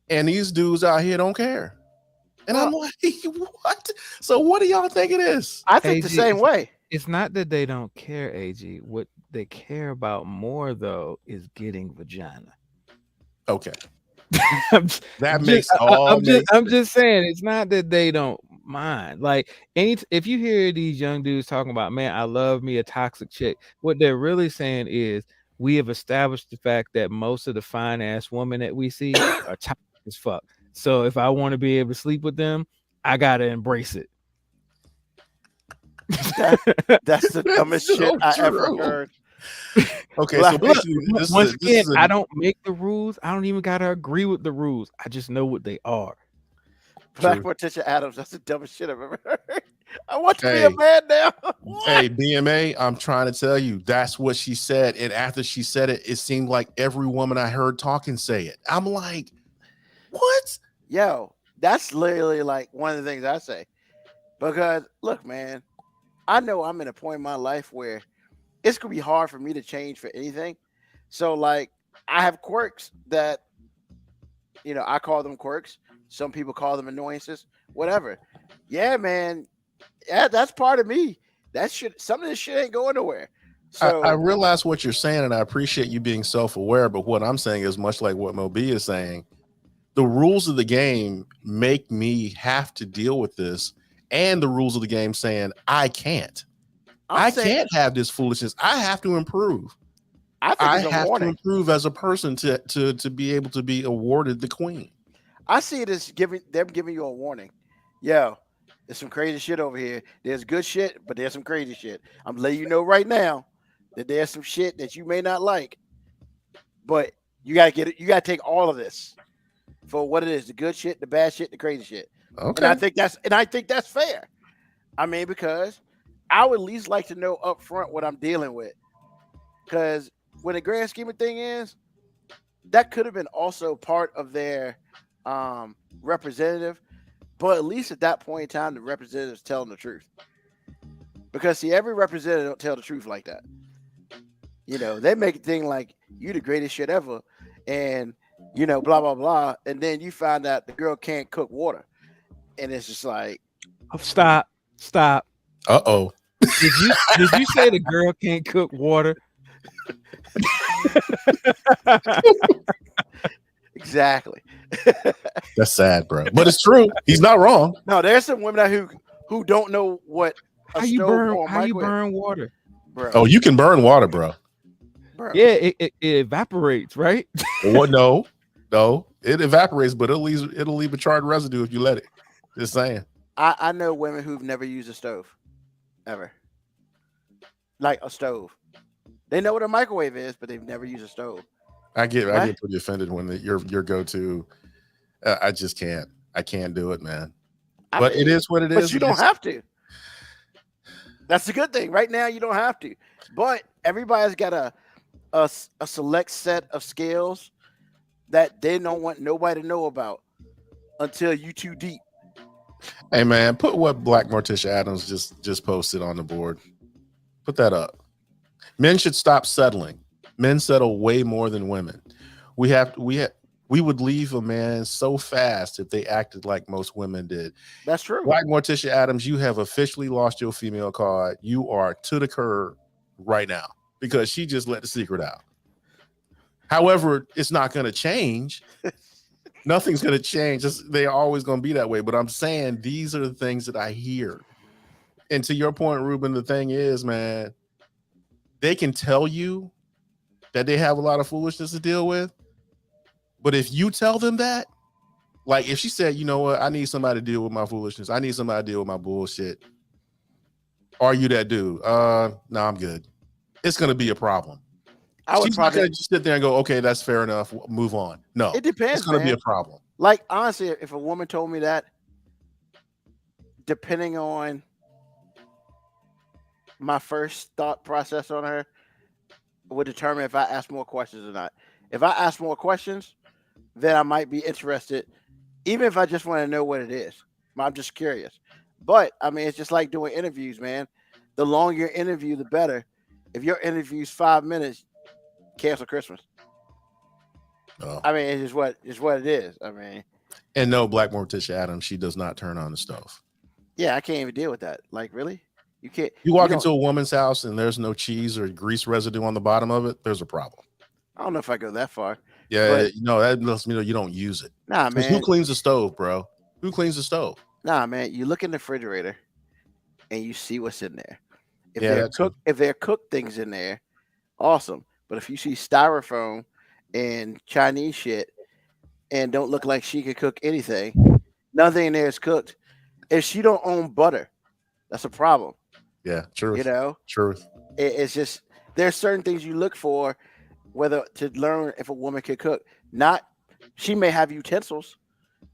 And these dudes out here don't care. And I'm like, what? So what do y'all think it is? I think the AG, same way. It's not that they don't care, AG. What they care about more, though, is getting vagina. Okay. I'm That just- makes all I'm just saying, it's not that they don't mind. Like, if you hear these young dudes talking about, man, I love me a toxic chick, what they're really saying is we have established the fact that most of the fine ass women that we see are toxic as fuck. So if I want to be able to sleep with them, I gotta embrace it. That's the dumbest so shit I ever true. heard. Okay, Look, so basically, this Once is again, a- I don't make the rules. I don't even gotta agree with the rules. I just know what they are. Black True. Morticia Adams. That's the dumbest shit I've ever heard. I want to be Hey. a man now. What? Hey, BMA, I'm trying to tell you, that's what she said. And after she said it, it seemed like every woman I heard talking say it. I'm like, what? Yo, that's literally like one of the things I say. Because look, man, I know I'm in a point in my life where it's gonna be hard for me to change for anything. So like I have quirks that I call them quirks. Some people call them annoyances, whatever. Yeah, man. Yeah, that's part of me. That shit, some of this shit ain't going nowhere. So I realize what you're saying, and I appreciate you being self-aware. But what I'm saying is much like what Moby is saying. The rules of the game make me have to deal with this, and the rules of the game saying I can't. I can't have this foolishness. I have to improve. I I think it's a have to warning. improve as a person to be able to be awarded the queen. I see it as giving you a warning. Yo, there's some crazy shit over here. There's good shit, but there's some crazy shit. I'm letting you know right now that there's some shit that you may not like, but you gotta get it. You gotta take all of this for what it is: the good shit, the bad shit, the crazy shit. Okay. And I think that's fair. I mean, because I would at least like to know up front what I'm dealing with. Because when the grand scheme of thing is, that could have been also part of their representative, but at least at that point in time, the representative's telling the truth. Because see, every representative don't tell the truth like that. They make a thing like you the greatest shit ever, and blah blah blah, and then you find out the girl can't cook water, and it's just like, Stop. Uh-oh. Did you say the girl can't cook water? exactly. That's sad, bro. But it's true. He's not wrong. No, there's some women out who don't know what a How you stove burn? or a How you microwave, burn water? bro. Oh, you can burn water, bro. bro. Yeah, it evaporates, right? What? No, it evaporates, but it'll leave a charred residue if you let it. Just saying. I know women who've never used a stove, ever. Like a stove. They know what a microwave is, but they've never used a stove. I get Right? pretty offended when your go-to. I just can't. I can't do it, man. I But mean, it is what it But is. you don't have to. That's the good thing. Right now, you don't have to. But everybody's got a select set of skills that they don't want nobody to know about until you too deep. Hey, man, put what Black Morticia Adams just posted on the board. Put that up. Men should stop settling. Men settle way more than women. We would leave a man so fast if they acted like most women did. That's true. Black Morticia Adams, you have officially lost your female card. You are to the curb right now because she just let the secret out. However, it's not going to change. Nothing's going to change. They're always going to be that way. But I'm saying these are the things that I hear. And to your point, Ruben, the thing is, man, they can tell you that they have a lot of foolishness to deal with. But if you tell them that, like if she said, you know what, I need somebody to deal with my foolishness. I need somebody to deal with my bullshit. Are you that dude? No, I'm good. It's going to be a problem. She's not going to just sit there and go, okay, that's fair enough. Move on. No, It depends. it's going to be man. a problem. Like honestly, if a woman told me that, depending on my first thought process on her, would determine if I ask more questions or not. If I ask more questions, then I might be interested, even if I just want to know what it is. I'm just curious. But I mean, it's just like doing interviews, man. The longer your interview, the better. If your interview's 5 minutes, cancel Christmas. Oh. I mean, it's just what it is. I mean, And no, Black Morticia Adams, she does not turn on the stove. yeah, I can't even deal with that. Like, really? You can't. You walk don't- into a woman's house and there's no cheese or grease residue on the bottom of it, there's a problem. I don't know if I go that far. Yeah, But- that lets me know you don't use it. Nah, 'Cause who man. cleans the stove, bro? Who cleans the stove? Nah, man. You look in the refrigerator and you see what's in there. If Yeah, they're that's true. if they're cooked things in there, awesome. But if you see styrofoam and Chinese shit and don't look like she could cook anything, nothing in there is cooked. If she don't own butter, that's a problem. Yeah, truth. You know, Truth. it's just there's certain things you look for, whether to learn if a woman can cook. Not she may have utensils.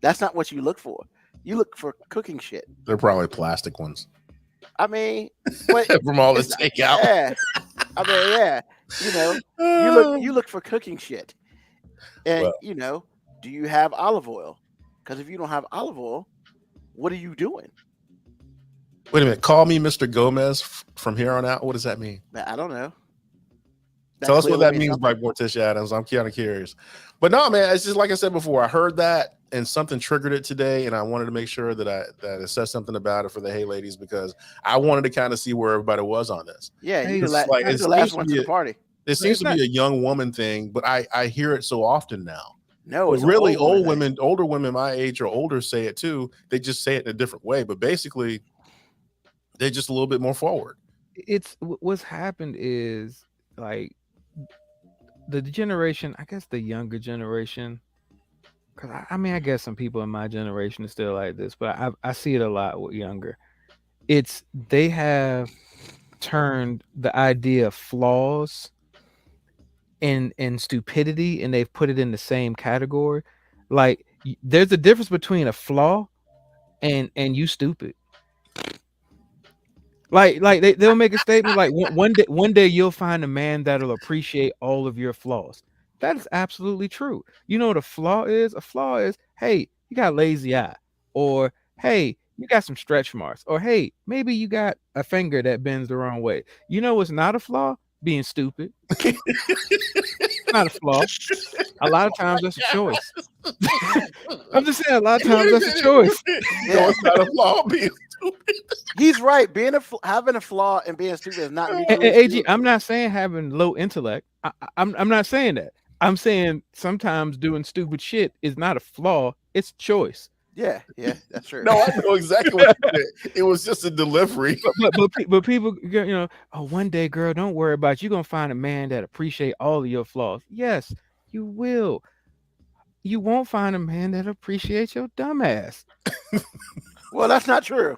That's not what you look for. You look for cooking shit. They're probably plastic ones I mean, but from all the it's- takeout. yeah. I mean, yeah. You know, you look for cooking shit. And Well- you know, do you have olive oil? Because if you don't have olive oil, what are you doing? Wait a minute. Call me Mr. Gomez from here on out. What does that mean? I don't know. Tell us what clearly that means, something. Black Morticia Adams. I'm kind of curious. But no, man, it's just like I said before. I heard that and something triggered it today, and I wanted to make sure that I said something about it for the Hey Ladies because I wanted to kind of see where everybody was on this. Yeah, Hey, you it's the, like- you're it the last seems to one be to a- the party. It seems it's to not- be a young woman thing, but I hear it so often now. No, But it's a really, old woman thing. older women my age or older say it too. They just say it in a different way, but basically, they're just a little bit more forward. It's what's happened is like the generation, I guess the younger generation, because I mean, I guess some people in my generation are still like this, but I see it a lot with younger. It's they have turned the idea of flaws and stupidity, and they've put it in the same category. Like there's a difference between a flaw and you stupid. Like they'll make a statement like one day you'll find a man that'll appreciate all of your flaws. That is absolutely true. You know what a flaw is? A flaw is, hey, you got lazy eye, or hey, you got some stretch marks, or hey, maybe you got a finger that bends the wrong way. You know what's not a flaw? Being stupid. It's not a flaw. A lot of times that's a choice. I'm just saying, a lot of times that's a choice. No, it's not a flaw. Being stupid. He's right. Having a flaw and being stupid is not And, mutually AG, exclusive. I'm not saying having low intellect. I'm not saying that. I'm saying sometimes doing stupid shit is not a flaw; it's choice. Yeah, that's true. No, I know exactly what you meant. It was just a delivery. But people, oh, one day, girl, don't worry about it. You're gonna find a man that appreciate all of your flaws. Yes, you will. You won't find a man that appreciates your dumbass. Well, that's not true.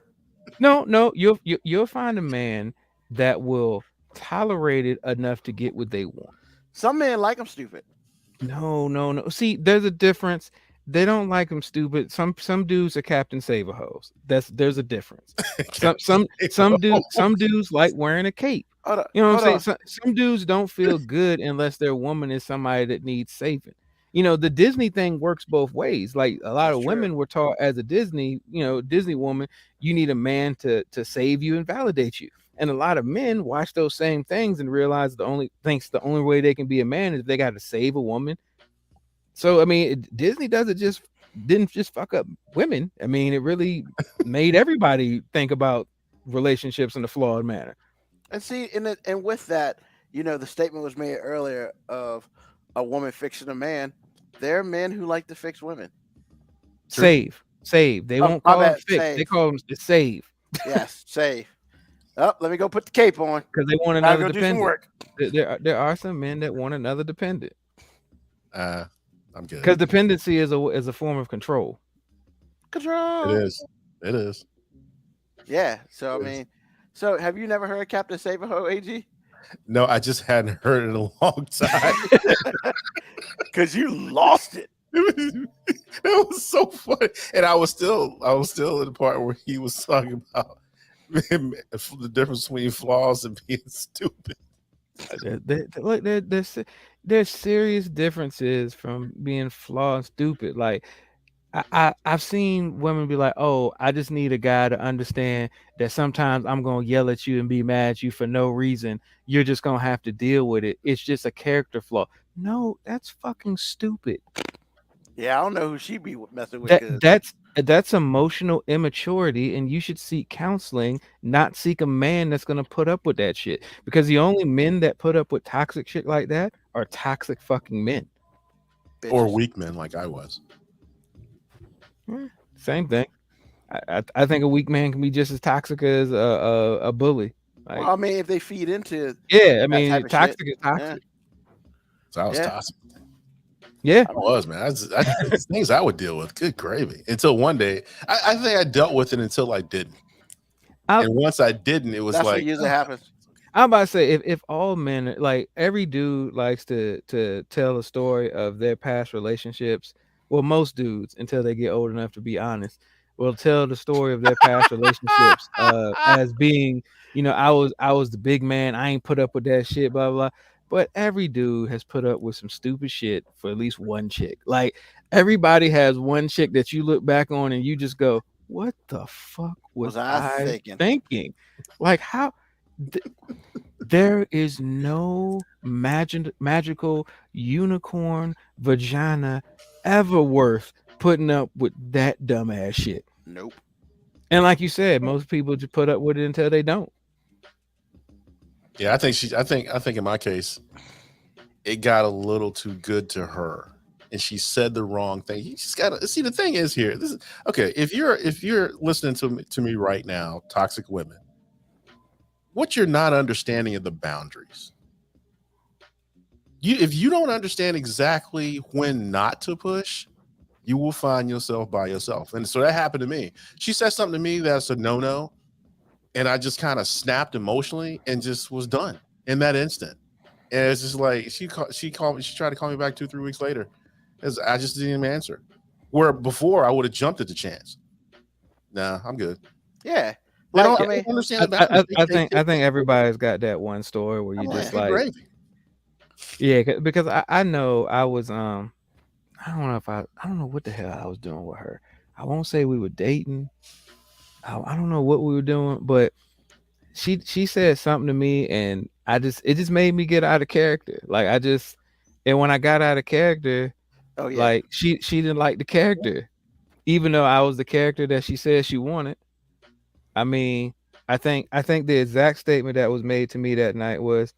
No, you'll find a man that will tolerate it enough to get what they want. Some men like them stupid. No. See, there's a difference. They don't like them stupid. Some dudes are Captain Save-A-Hoes. There's a difference. Some dudes like wearing a cape. Hold on, You know what I'm hold saying? Some dudes don't feel good unless their woman is somebody that needs saving. You know, the Disney thing works both ways. Like a lot That's of true. women were taught as a Disney woman, you need a man to save you and validate you. And a lot of men watch those same things and realize the only way they can be a man is they got to save a woman. So I mean, Disney didn't just fuck up women. I mean, it really made everybody think about relationships in a flawed manner. And see, and with that, the statement was made earlier of a woman fixing a man. There are men who like to fix women. Save. They won't my call them bad, fix. save. They call them to save Yes, save. Oh, let me go put the cape on. because they want Gotta another go do some dependent. work. There are some men that want another dependent I'm good. because dependency is a form of control. Control. It is. Yeah. So I It is. mean, so have you never heard Captain Save-A-Ho, AG? No, I just hadn't heard it in a long time. Because you lost it. That was so funny, and I was still in the part where he was talking about the difference between flaws and being stupid. There's serious differences from being flawed and stupid. Like I've seen women be like, "Oh, I just need a guy to understand that sometimes I'm gonna yell at you and be mad at you for no reason. You're just gonna have to deal with it. It's just a character flaw." No, that's fucking stupid. Yeah, I don't know who she be messing with. 'cause- That's emotional immaturity, and you should seek counseling, not seek a man that's gonna put up with that shit. Because the only men that put up with toxic shit like that are toxic fucking men. Or bitches. weak men like I was. Same thing. I think a weak man can be just as toxic as a bully. Like, Well, I mean, if they feed into yeah, I type mean, of toxic shit, is toxic. So I was Yeah. toxic. Yeah. I was, man. It's things I would deal with. Good gravy. Until one day, I think I dealt with it until I didn't. I- And once I didn't, it was that's what like, usually happens. I'm about to say if all men, like every dude likes to tell a story of their past relationships. Well, most dudes, until they get old enough to be honest, will tell the story of their past relationships as being, I was the big man. I ain't put up with that shit, blah blah. But every dude has put up with some stupid shit for at least one chick. Like everybody has one chick that you look back on and you just go, "What the fuck was I thinking?" Like how. There is no magical unicorn vagina ever worth putting up with that dumbass shit. Nope. And like you said, most people just put up with it until they don't. yeah, I think in my case, it got a little too good to her, and she said the wrong thing. You just gotta see. The thing is here. This is okay. If you're listening to me right now, toxic women, what you're not understanding are the boundaries. If you don't understand exactly when not to push, you will find yourself by yourself. And so that happened to me. She said something to me that's a no-no, and I just kind of snapped emotionally and just was done in that instant. And it's just like she called me. She tried to call me back 2-3 weeks later, as I just didn't even answer. Where before I would have jumped at the chance. Nah, I'm good. Yeah. They Like, don't I mean, understand the boundaries. I think everybody's got that one story where you I'm just good like, gravy. yeah, because I know I was I don't know what the hell I was doing with her. I won't say we were dating. I don't know what we were doing, but she said something to me and it just made me get out of character. Like and when I got out of character, oh yeah. like she didn't like the character, even though I was the character that she said she wanted. I mean, I think the exact statement that was made to me that night was,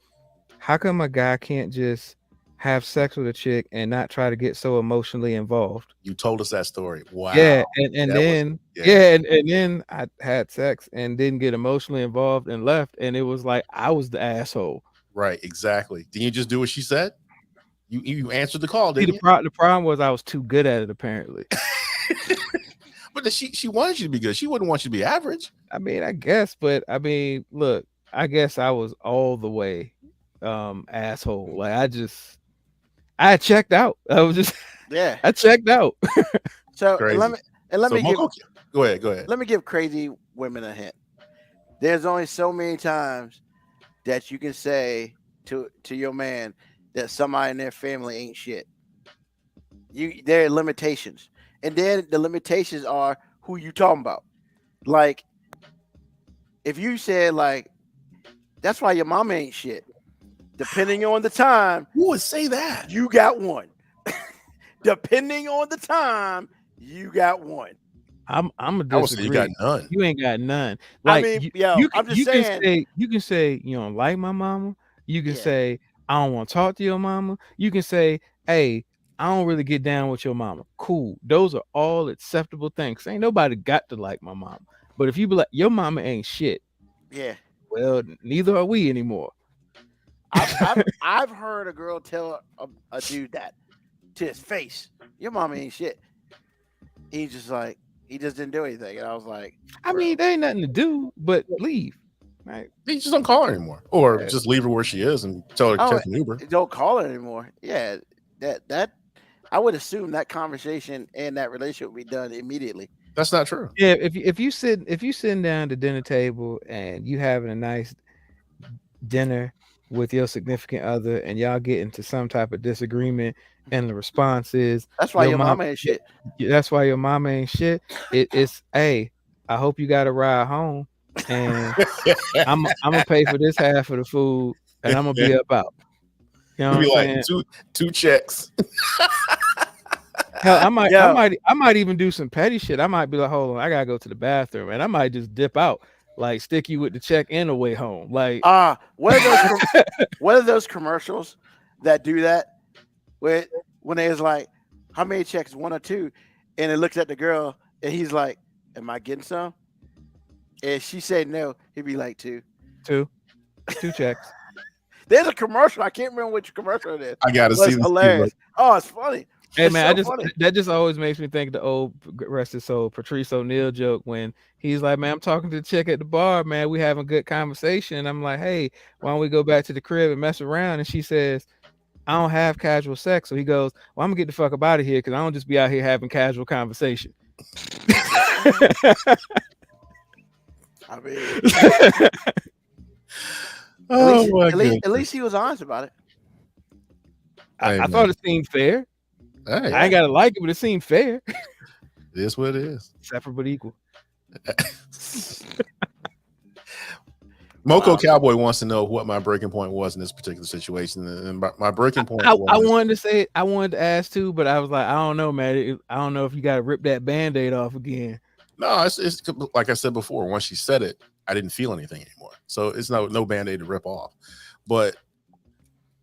how come a guy can't just have sex with a chick and not try to get so emotionally involved. You told us that story. Wow. Yeah, and That was- then and then I had sex and didn't get emotionally involved and left, and it was like I was the asshole. Right, exactly. Didn't you just do what she said? You answered the call, See, didn't the problem was I was too good at it, apparently. you? But she wanted you to be good. She wouldn't want you to be average. I mean, I guess, but I mean, look, I guess I was all the way asshole. Like I checked out. I was just Yeah. I checked out. So Crazy. let me So give Moko, go ahead. let me give crazy women a hint. There's only so many times that you can say to your man that somebody in their family ain't shit. There are limitations, and then the limitations are who you talking about. Like, if you said like, that's why your mama ain't shit. Depending on the time, Who would say that? you got one. Depending on the time, you got one. I'm a I would say disagree. you got none. You ain't got none. I Like mean, I'm just you can saying. say you can say you don't like my mama. You can Yeah. say I don't want to talk to your mama. You can say, hey, I don't really get down with your mama. Cool. Those are all acceptable things. Ain't nobody got to like my mama. But if you be like, your mama ain't shit, Yeah, well, neither are we anymore. I've heard a girl tell a dude that to his face. Your mama ain't shit. He's just like, he just didn't do anything, and I was like, I mean, there ain't nothing to do but leave. Right? You just don't call her anymore, or Yeah. just leave her where she is and tell her to Oh, catch an Uber. don't call her anymore. Yeah, that I would assume that conversation and that relationship would be done immediately. That's not true. Yeah, if you sitting down at the dinner table and you having a nice dinner with your significant other and y'all get into some type of disagreement and the response is That's why your mom- mama ain't shit. that's why your mama ain't shit. It's hey, I hope you got a ride home and I'm gonna pay for this half of the food and I'm gonna be up out. You know You'd what be I'm like saying? two checks. Hell, I Yeah. might even do some petty shit. I might be like, hold on, I gotta go to the bathroom, and I might just dip out, like stick you with the check and the way home. Like, What are those commercials that do that? When there's like, how many checks, 1 or 2, and it looks at the girl and he's like, am I getting some? And she said no, he'd be like 2. two checks. There's a commercial. I can't remember which commercial it is. I gotta But see it's this. hilarious. Oh, it's funny. Hey It's man, so funny. that just always makes me think of the old rest his soul Patrice O'Neal joke when he's like, man, I'm talking to the chick at the bar, man, we having good conversation. And I'm like, hey, why don't we go back to the crib and mess around? And she says, I don't have casual sex. So he goes, well, I'm gonna get the fuck up out of here because I don't just be out here having casual conversation. I mean, Oh my at least he was honest about it. Hey, I man. thought it seemed fair. Hey, I ain't gotta like it, but it seemed fair. it is what it is. Separate but equal. Moko Cowboy wants to know what my breaking point was in this particular situation, and my breaking point. I was, wanted to ask too, but I was like, I don't know, man. I don't know if you got to rip that Band-Aid off again. no, it's like I said before. Once she said it, I didn't feel anything anymore. So it's no Band-Aid to rip off. But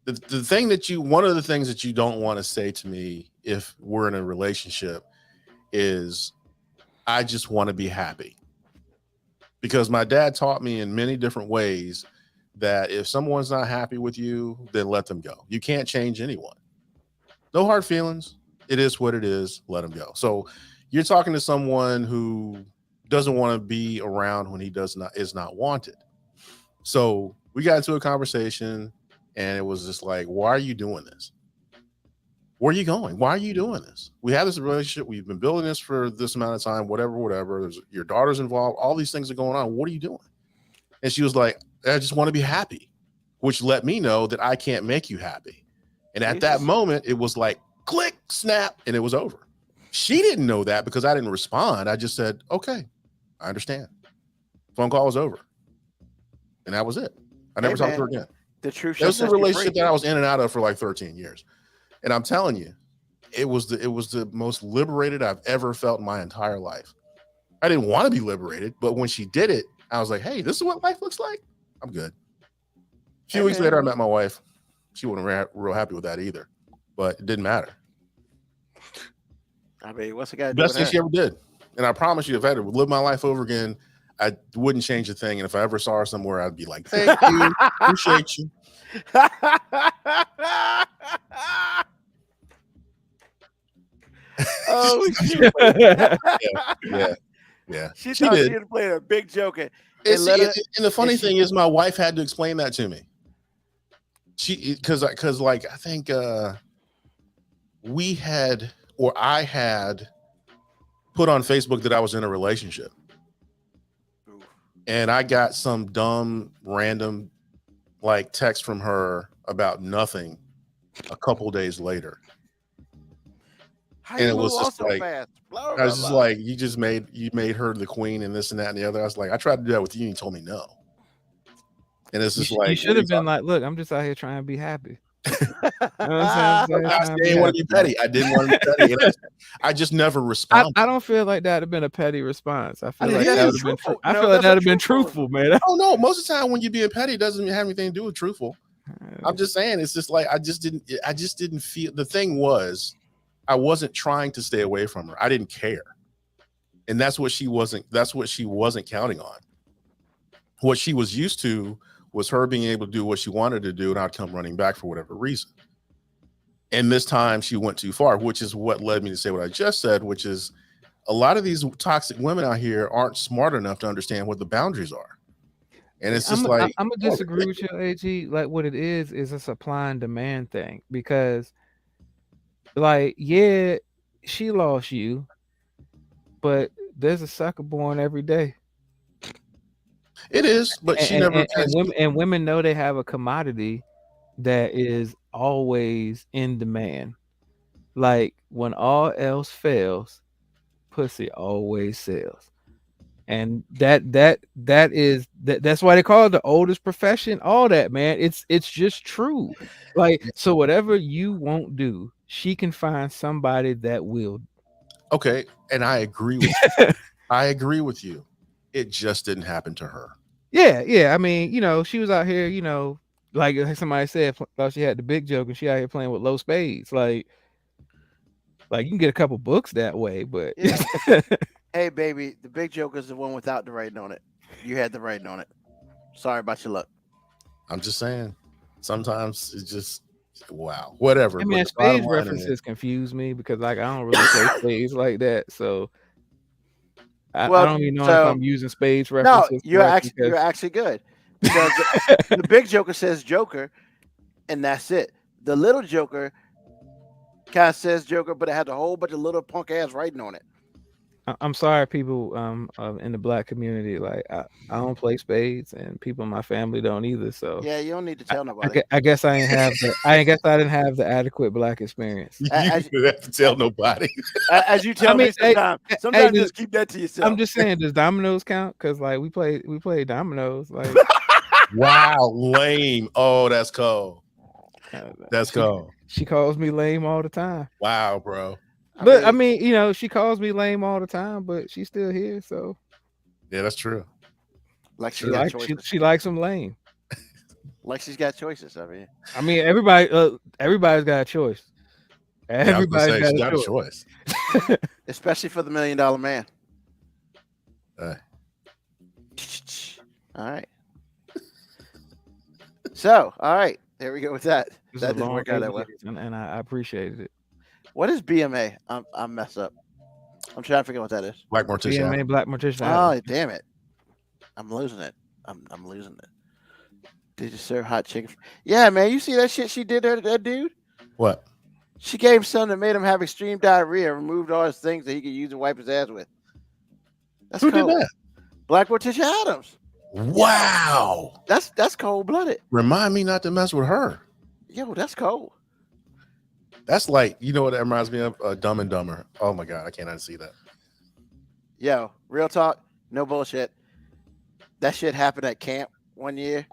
the thing one of the things that you don't want to say to me if we're in a relationship is, I just want to be happy. Because my dad taught me in many different ways that if someone's not happy with you, then let them go. You can't change anyone. No hard feelings. It is what it is. Let them go. So you're talking to someone who doesn't want to be around when he is not wanted. So we got into a conversation and it was just like, why are you doing this? Where are you going? Why are you doing this? We have this relationship. We've been building this for this amount of time, whatever. There's your daughter's involved. All these things are going on. What are you doing? And she was like, I just want to be happy, which let me know that I can't make you happy. And at that moment, it was like, click, snap, and it was over. She didn't know that because I didn't respond. I just said, okay, I understand. Phone call was over. And that was it. I never talked to her again. The truth. That was a relationship that I was in and out of for like 13 years. And I'm telling you, it was the most liberated I've ever felt in my entire life. I didn't want to be liberated, but when she did it, I was like, hey, this is what life looks like. I'm good. A few weeks later, I met my wife. she wasn't real happy with that either. But it didn't matter. I mean, what's the guy? Best thing she ever did. And I promise you, if I had to live my life over again, I wouldn't change a thing. And if I ever saw her somewhere, I'd be like, thank you, appreciate you. Oh shit! Yeah. She She thought did. she was playing a big joker. And let the funny and she- thing is, my wife had to explain that to me. Because like I think I had put on Facebook that I was in a relationship, and I got some dumb random like text from her about nothing a couple days later. How and you it was move on just so like- fast? Blah, I blah, was just blah. like, you made her the queen and this and that and the other. I was like, I tried to do that with you and you told me no. And it's just like, you should have been like, look, I'm just out here trying to be happy. You know what I'm saying? I didn't want to be petty. I didn't want to be petty. And I just never responded. I don't feel like that would have been a petty response. I feel mean, like yeah, that it's would have been. truthful. I No, feel like that's that what would have been truthful truthful, man. Oh no, most of the time when you're being petty, it doesn't have anything to do with truthful. I'm just saying, it's just like I just didn't feel. The thing was, I wasn't trying to stay away from her. I didn't care, and that's what she wasn't counting on. What she was used to was her being able to do what she wanted to do, and I'd come running back for whatever reason. And this time she went too far, which is what led me to say what I just said, which is a lot of these toxic women out here aren't smart enough to understand what the boundaries are. And it's just I'm gonna disagree with you, AG. Like what it is a supply and demand thing, because like, yeah, she lost you, but there's a sucker born every day. it is, but she never. And women know they have a commodity that is always in demand. Like when all else fails, pussy always sells. And that's why they call it the oldest profession. All that, man. It's just true. Like, so whatever you won't do, she can find somebody that will. Okay, and I agree with you. I agree with you. It just didn't happen to her. Yeah. I mean, she was out here, like somebody said, thought she had the big joke, and she out here playing with low spades. Like you can get a couple books that way, but Yeah. Hey, baby, the big joker is the one without the writing on it. You had the writing on it. Sorry about your luck. I'm just saying. Sometimes it's just wow, whatever. I mean, But the bottom spades line is- references confuse me because like I don't really play spades like that, so I Well, don't even know so- if I'm using spades No, references. you're correctly, actually 'cause- good because the big joker says Joker, and that's it. The little joker kind of says Joker, but it has a whole bunch of little punk ass writing on it. I'm sorry, people in the black community. Like I don't play spades, and people in my family don't either. So Yeah, you don't need to tell nobody. I guess I didn't have the adequate black experience. You I- didn't have to tell nobody. As you tell I mean, me sometimes, hey, sometimes hey, just keep that to yourself. I'm just saying, does dominoes count? Because like we play dominoes. Like Wow, lame. Oh, that's cold. That's cold. she calls me lame all the time. Wow, bro. But I mean, she calls me lame all the time, but she's still here, so Yeah, that's true. like she she got likes choices. she likes them lame. Like she's got choices. I mean, everybody's got a choice. Yeah, I was gonna Everybody's say, got she a got a choice. choice. especially for the $1 Million Man. Hey. All right. So, all right, there we go with that. This That is a didn't long work out that way. and I appreciated it. What is BMA? I'm messed up. I'm trying to figure out what that is. Black Morticia. BMA Black Mortician. Oh, damn it! I'm losing it. I'm losing it. Did you serve hot chicken? Yeah, man. You see that shit she did to that dude? What? She gave him something that made him have extreme diarrhea, removed all his things that he could use to wipe his ass with. That's Who cold. did that? Black Morticia Adams. Wow. That's cold blooded. Remind me not to mess with her. Yo, that's cold. That's like, you know what that reminds me of? Dumb and Dumber. Oh my God, I can't unsee that. Yo, real talk, no bullshit. That shit happened at camp one year.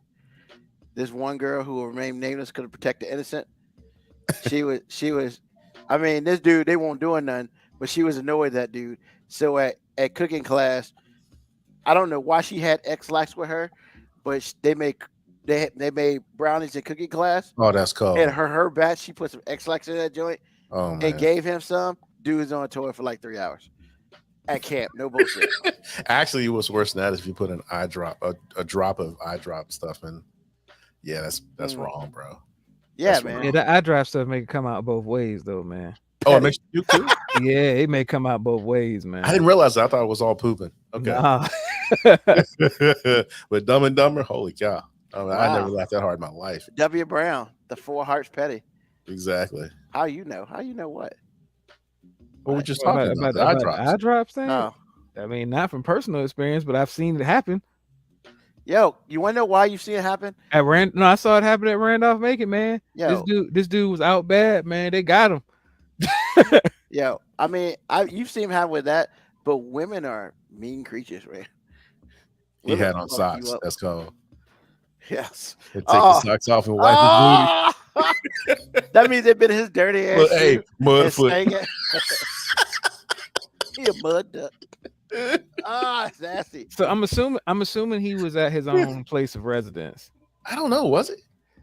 This one girl who will remain nameless could protect the innocent. She was. I mean, this dude, they won't doing nothing, but she was annoyed at that dude. So at cooking class, I don't know why she had X-Lax with her, but they make They made brownies in cookie class, Oh, that's cold. and her batch, she put some X-Lax in that joint Oh man. and gave him some. Dude's on tour for like 3 hours at camp. No bullshit. Actually, what's worse than that is if you put an eye drop, a drop of eye drop stuff in. Yeah, that's wrong, bro. Yeah, That's man. Yeah, the eye drop stuff make it come out both ways, though, man. Oh, it makes you puke too? Yeah, it may come out both ways, man. I didn't realize that. I thought it was all pooping. Okay. Nah. But Dumb and Dumber, holy cow. I never Wow. laughed that hard in my life. W. Brown, the 4 Hearts Petty. Exactly. How you know? How you know what? What we're just About talking about, the eye drops. eye drops thing? Oh, I mean, not from personal experience, but I've seen it happen. yo, you want to know why you see it happen? No, I saw it happen at Randolph-Macon, man. Yo, This dude was out bad, man. They got him. yo. I mean, you've seen him have with that, but women are mean creatures, man. He Women had will on fuck socks. you up. That's called. Yes. He'd take Oh. the socks off and wipe Ah! That means they've been his dirty ass. his booty. Hey, shoe mud and foot. sang it. He a mud duck. It's nasty. So I'm assuming he was at his own place of residence. I don't know. Was it?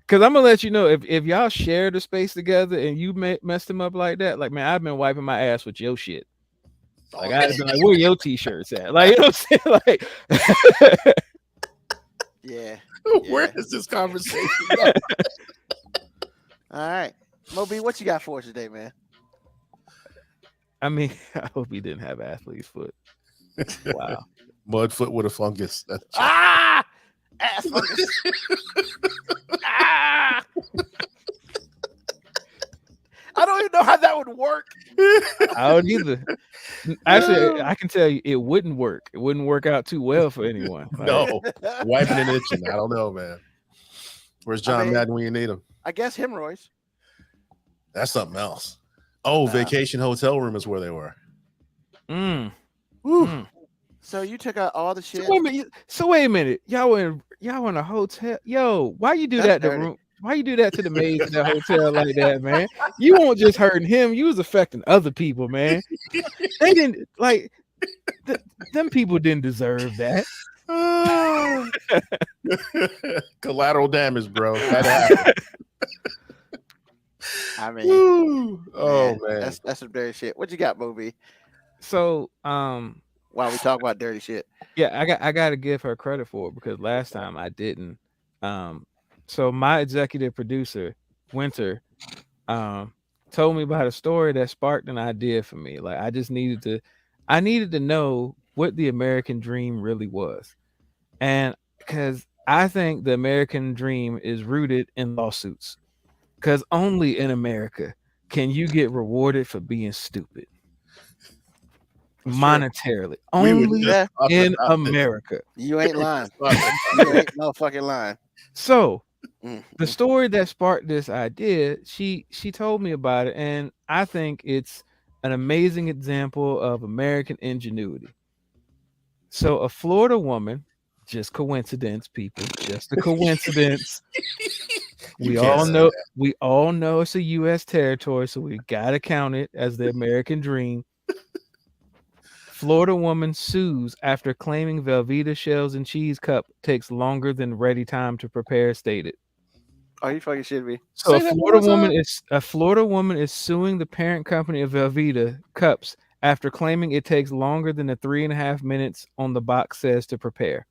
Cause I'm gonna let you know if y'all share the space together and you messed him up like that, like man, I've been wiping my ass with your shit. Like I've been like, where your t-shirts at? Like you know what I'm saying? Like Yeah. Where Yeah. is this conversation going? All right. Moby, what you got for us today, man? I mean, I hope he didn't have athlete's foot. Wow. Mud foot with a fungus. That's Ah! Ass fungus. Ah! I don't even know how that would work. I don't either. Actually, I can tell you it wouldn't work. It wouldn't work out too well for anyone. Like, no. Wiping and itching. I don't know, man. Where's John mean- Madden when you need him? I guess hemorrhoids. That's something else. Oh, Wow. vacation hotel room is where they were. mm. Whew. Mm. So you took out all the shit. So wait a minute. Y'all were in a hotel. Yo, why you do That's that to dirty. room? Why you do that to the maids in that hotel like that, man? You weren't just hurting him, you was affecting other people, man. They didn't like them people didn't deserve that. Collateral damage, bro. That happened. I mean, Woo. Oh man. that's some dirty shit. What you got, Moby? So While we talk about dirty shit. yeah, I gotta give her credit for it because last time I didn't. So my executive producer, Winter, told me about a story that sparked an idea for me. Like I needed to know what the American dream really was. And because I think the American dream is rooted in lawsuits. Because only in America can you get rewarded for being stupid. Monetarily. We were Only just talking in about this. America. You ain't lying. Fuck. You ain't no fucking lying. So Mm. the story that sparked this idea, she told me about it, and I think it's an amazing example of American ingenuity. So a Florida woman, just coincidence, people, just a coincidence. You we can't all say know that. we all know it's a U.S. territory, so we gotta count it as the American dream. Florida woman sues after claiming Velveeta shells and cheese cup takes longer than ready time to prepare stated. Oh, you fucking shit me. So Say a that Florida one more woman time. is suing the parent company of Velveeta cups after claiming it takes longer than the 3.5 minutes on the box says to prepare.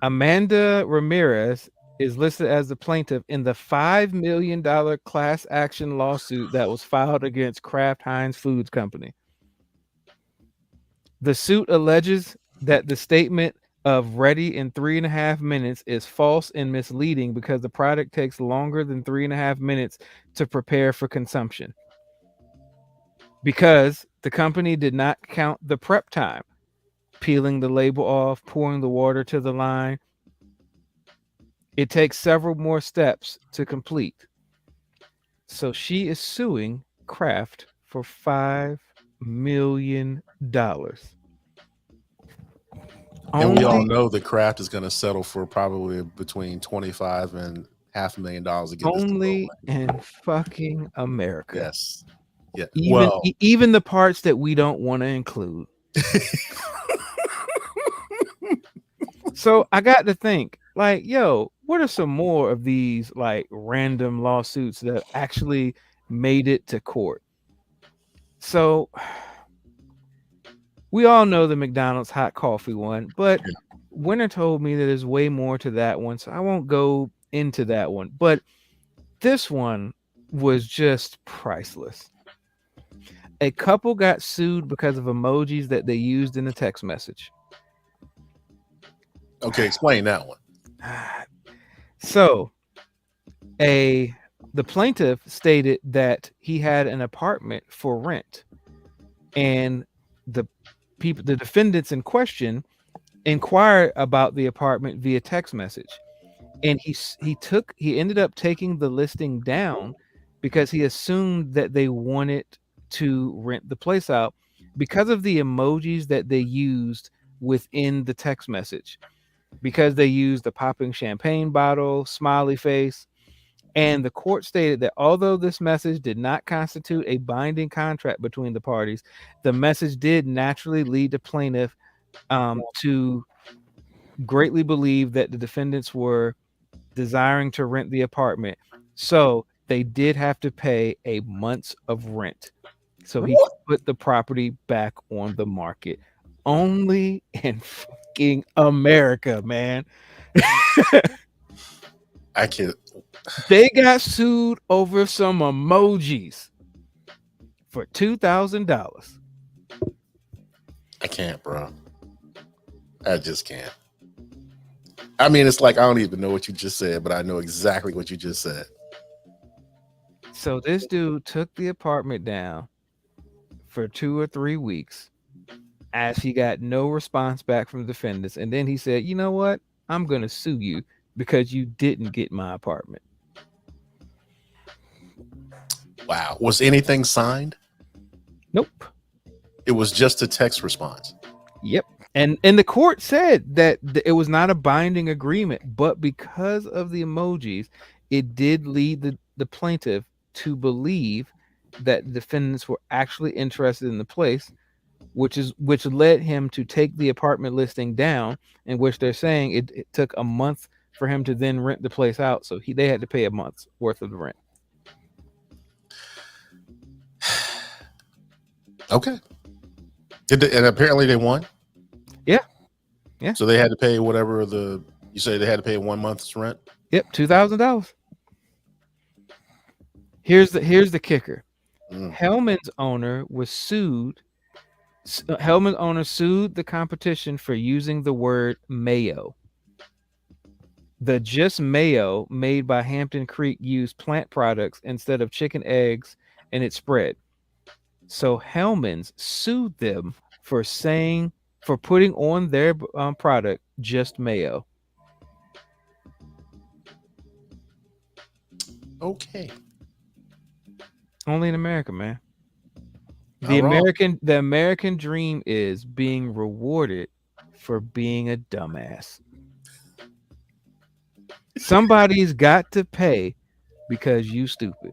Amanda Ramirez is listed as the plaintiff in the $5 million class action lawsuit that was filed against Kraft Heinz Foods Company. The suit alleges that the statement of ready in 3.5 minutes is false and misleading because the product takes longer than 3.5 minutes to prepare for consumption. Because the company did not count the prep time, peeling the label off, pouring the water to the line. It takes several more steps to complete. So she is suing Kraft for $5 million. And we all know the Kraft is going to settle for probably between $25 and $500,000 to get this to go Only away. in fucking America. Yes. Yeah. Even, well, even the parts that we don't want to include. So I got to think, like, yo, what are some more of these like random lawsuits that actually made it to court? So we all know the McDonald's hot coffee one, but Winter told me that there's way more to that one, so I won't go into that one. But this one was just priceless. A couple got sued because of emojis that they used in a text message. Okay, explain that one. So, the plaintiff stated that he had an apartment for rent, and the defendants in question, inquired about the apartment via text message, and he ended up taking the listing down because he assumed that they wanted to rent the place out because of the emojis that they used within the text message. Because they used a popping champagne bottle, smiley face, and the court stated that although this message did not constitute a binding contract between the parties, the message did naturally lead the plaintiff to greatly believe that the defendants were desiring to rent the apartment. So they did have to pay a month's of rent. So he put the property back on the market. Only in fucking America, man. I can't. They got sued over some emojis for $2,000. I can't, bro. I just can't. I mean, it's like I don't even know what you just said, but I know exactly what you just said. So this dude took the apartment down for 2 or 3 weeks as he got no response back from the defendants. And then he said, you know what? I'm going to sue you because you didn't get my apartment. Wow. Was anything signed? Nope. It was just a text response. Yep. And the court said that it was not a binding agreement, but because of the emojis, it did lead the plaintiff to believe that the defendants were actually interested in the place, which led him to take the apartment listing down, in which they're saying it took a month for him to then rent the place out. So they had to pay a month's worth of the rent. Okay. And apparently they won? Yeah. Yeah. So they had to pay whatever you say they had to pay 1 month's rent? Yep, $2,000. Here's the kicker. Hellman's owner was sued. Hellman's owner sued the competition for using the word mayo. The Just Mayo made by Hampton Creek used plant products instead of chicken eggs in its spread. So Hellman's sued them for putting on their product Just Mayo. Okay. Only in America, man. The American dream is being rewarded for being a dumbass. Somebody's got to pay because you stupid.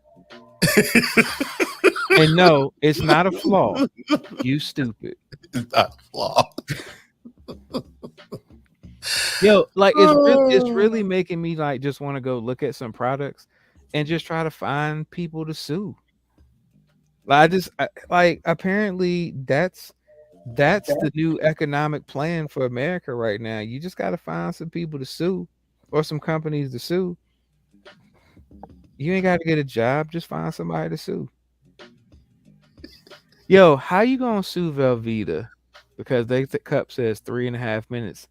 And no, it's not a flaw. You stupid. It's not a flaw. Yo, like it's really making me like just want to go look at some products and just try to find people to sue. Apparently that's the new economic plan for America right now. You just got to find some people to sue or some companies to sue. You ain't got to get a job, just find somebody to sue. Yo, how you gonna sue Velveeta because the cup says 3.5 minutes?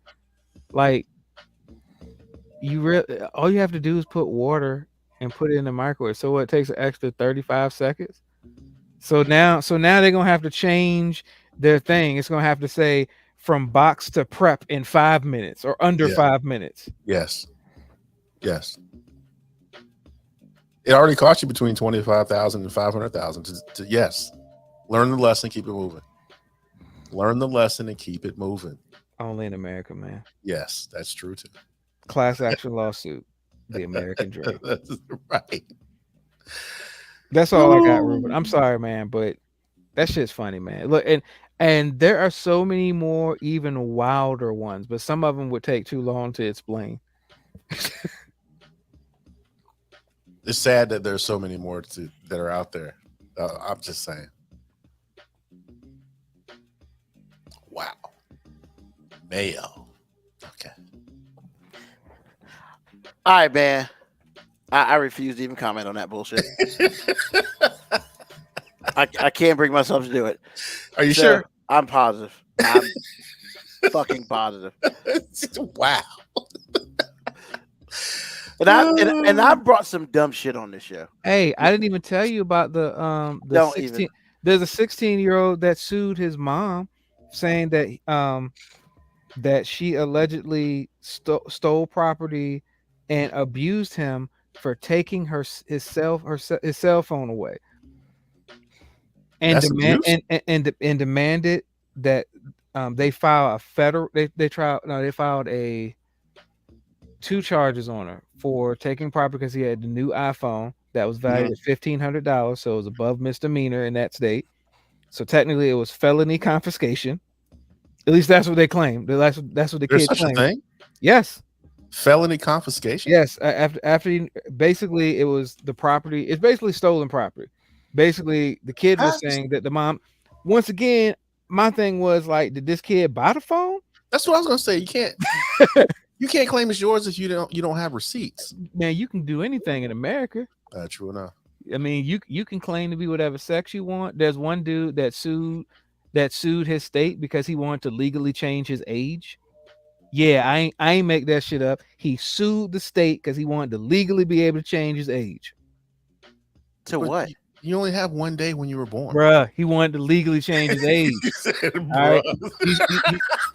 Like, all you have to do is put water and put it in the microwave. So it takes an extra 35 seconds. So now they're gonna have to change their thing. It's gonna have to say from box to prep in 5 minutes or under 5 minutes. Yes. It already cost you between 25,000 and 500,000 to yes. Learn the lesson, keep it moving. Learn the lesson and keep it moving. Only in America, man. Yes, that's true too. Class action lawsuit, the American dream. That's right. That's all I got, Ruben. I'm sorry, man, but that shit's funny, man. Look, and And there are so many more even wilder ones, but some of them would take too long to explain. It's sad that there's so many more that are out there. I'm just saying. Wow. Mayo. Okay. All right, man. I refuse to even comment on that bullshit. I can't bring myself to do it. Are you So, sure? I'm positive. I'm fucking positive. Wow. And I brought some dumb shit on this show. Hey, I didn't even tell you about the Don't 16. even. There's a 16-year-old that sued his mom, saying that that she allegedly stole property and abused him for taking his cell phone away, and That's abuse? demanded that they file a federal. They filed two charges on her for taking property because he had the new iPhone that was valued at $1,500, so it was above misdemeanor in that state. So technically, it was felony confiscation. At least that's what they claim. That's what the There's kid such a claimed. thing? Yes, Felony confiscation? yes. Basically, it was the property. It's basically stolen property. Basically, the kid was saying that the mom. Once again, my thing was like, did this kid buy the phone? That's what I was gonna say. You can't claim it's yours if you don't have receipts. Man, you can do anything in America. True enough. I mean, you can claim to be whatever sex you want. There's one dude that sued his state because he wanted to legally change his age. Yeah, I ain't make that shit up. He sued the state because he wanted to legally be able to change his age. To But what? You only have one day when you were born. Bruh, he wanted to legally change his age. All right?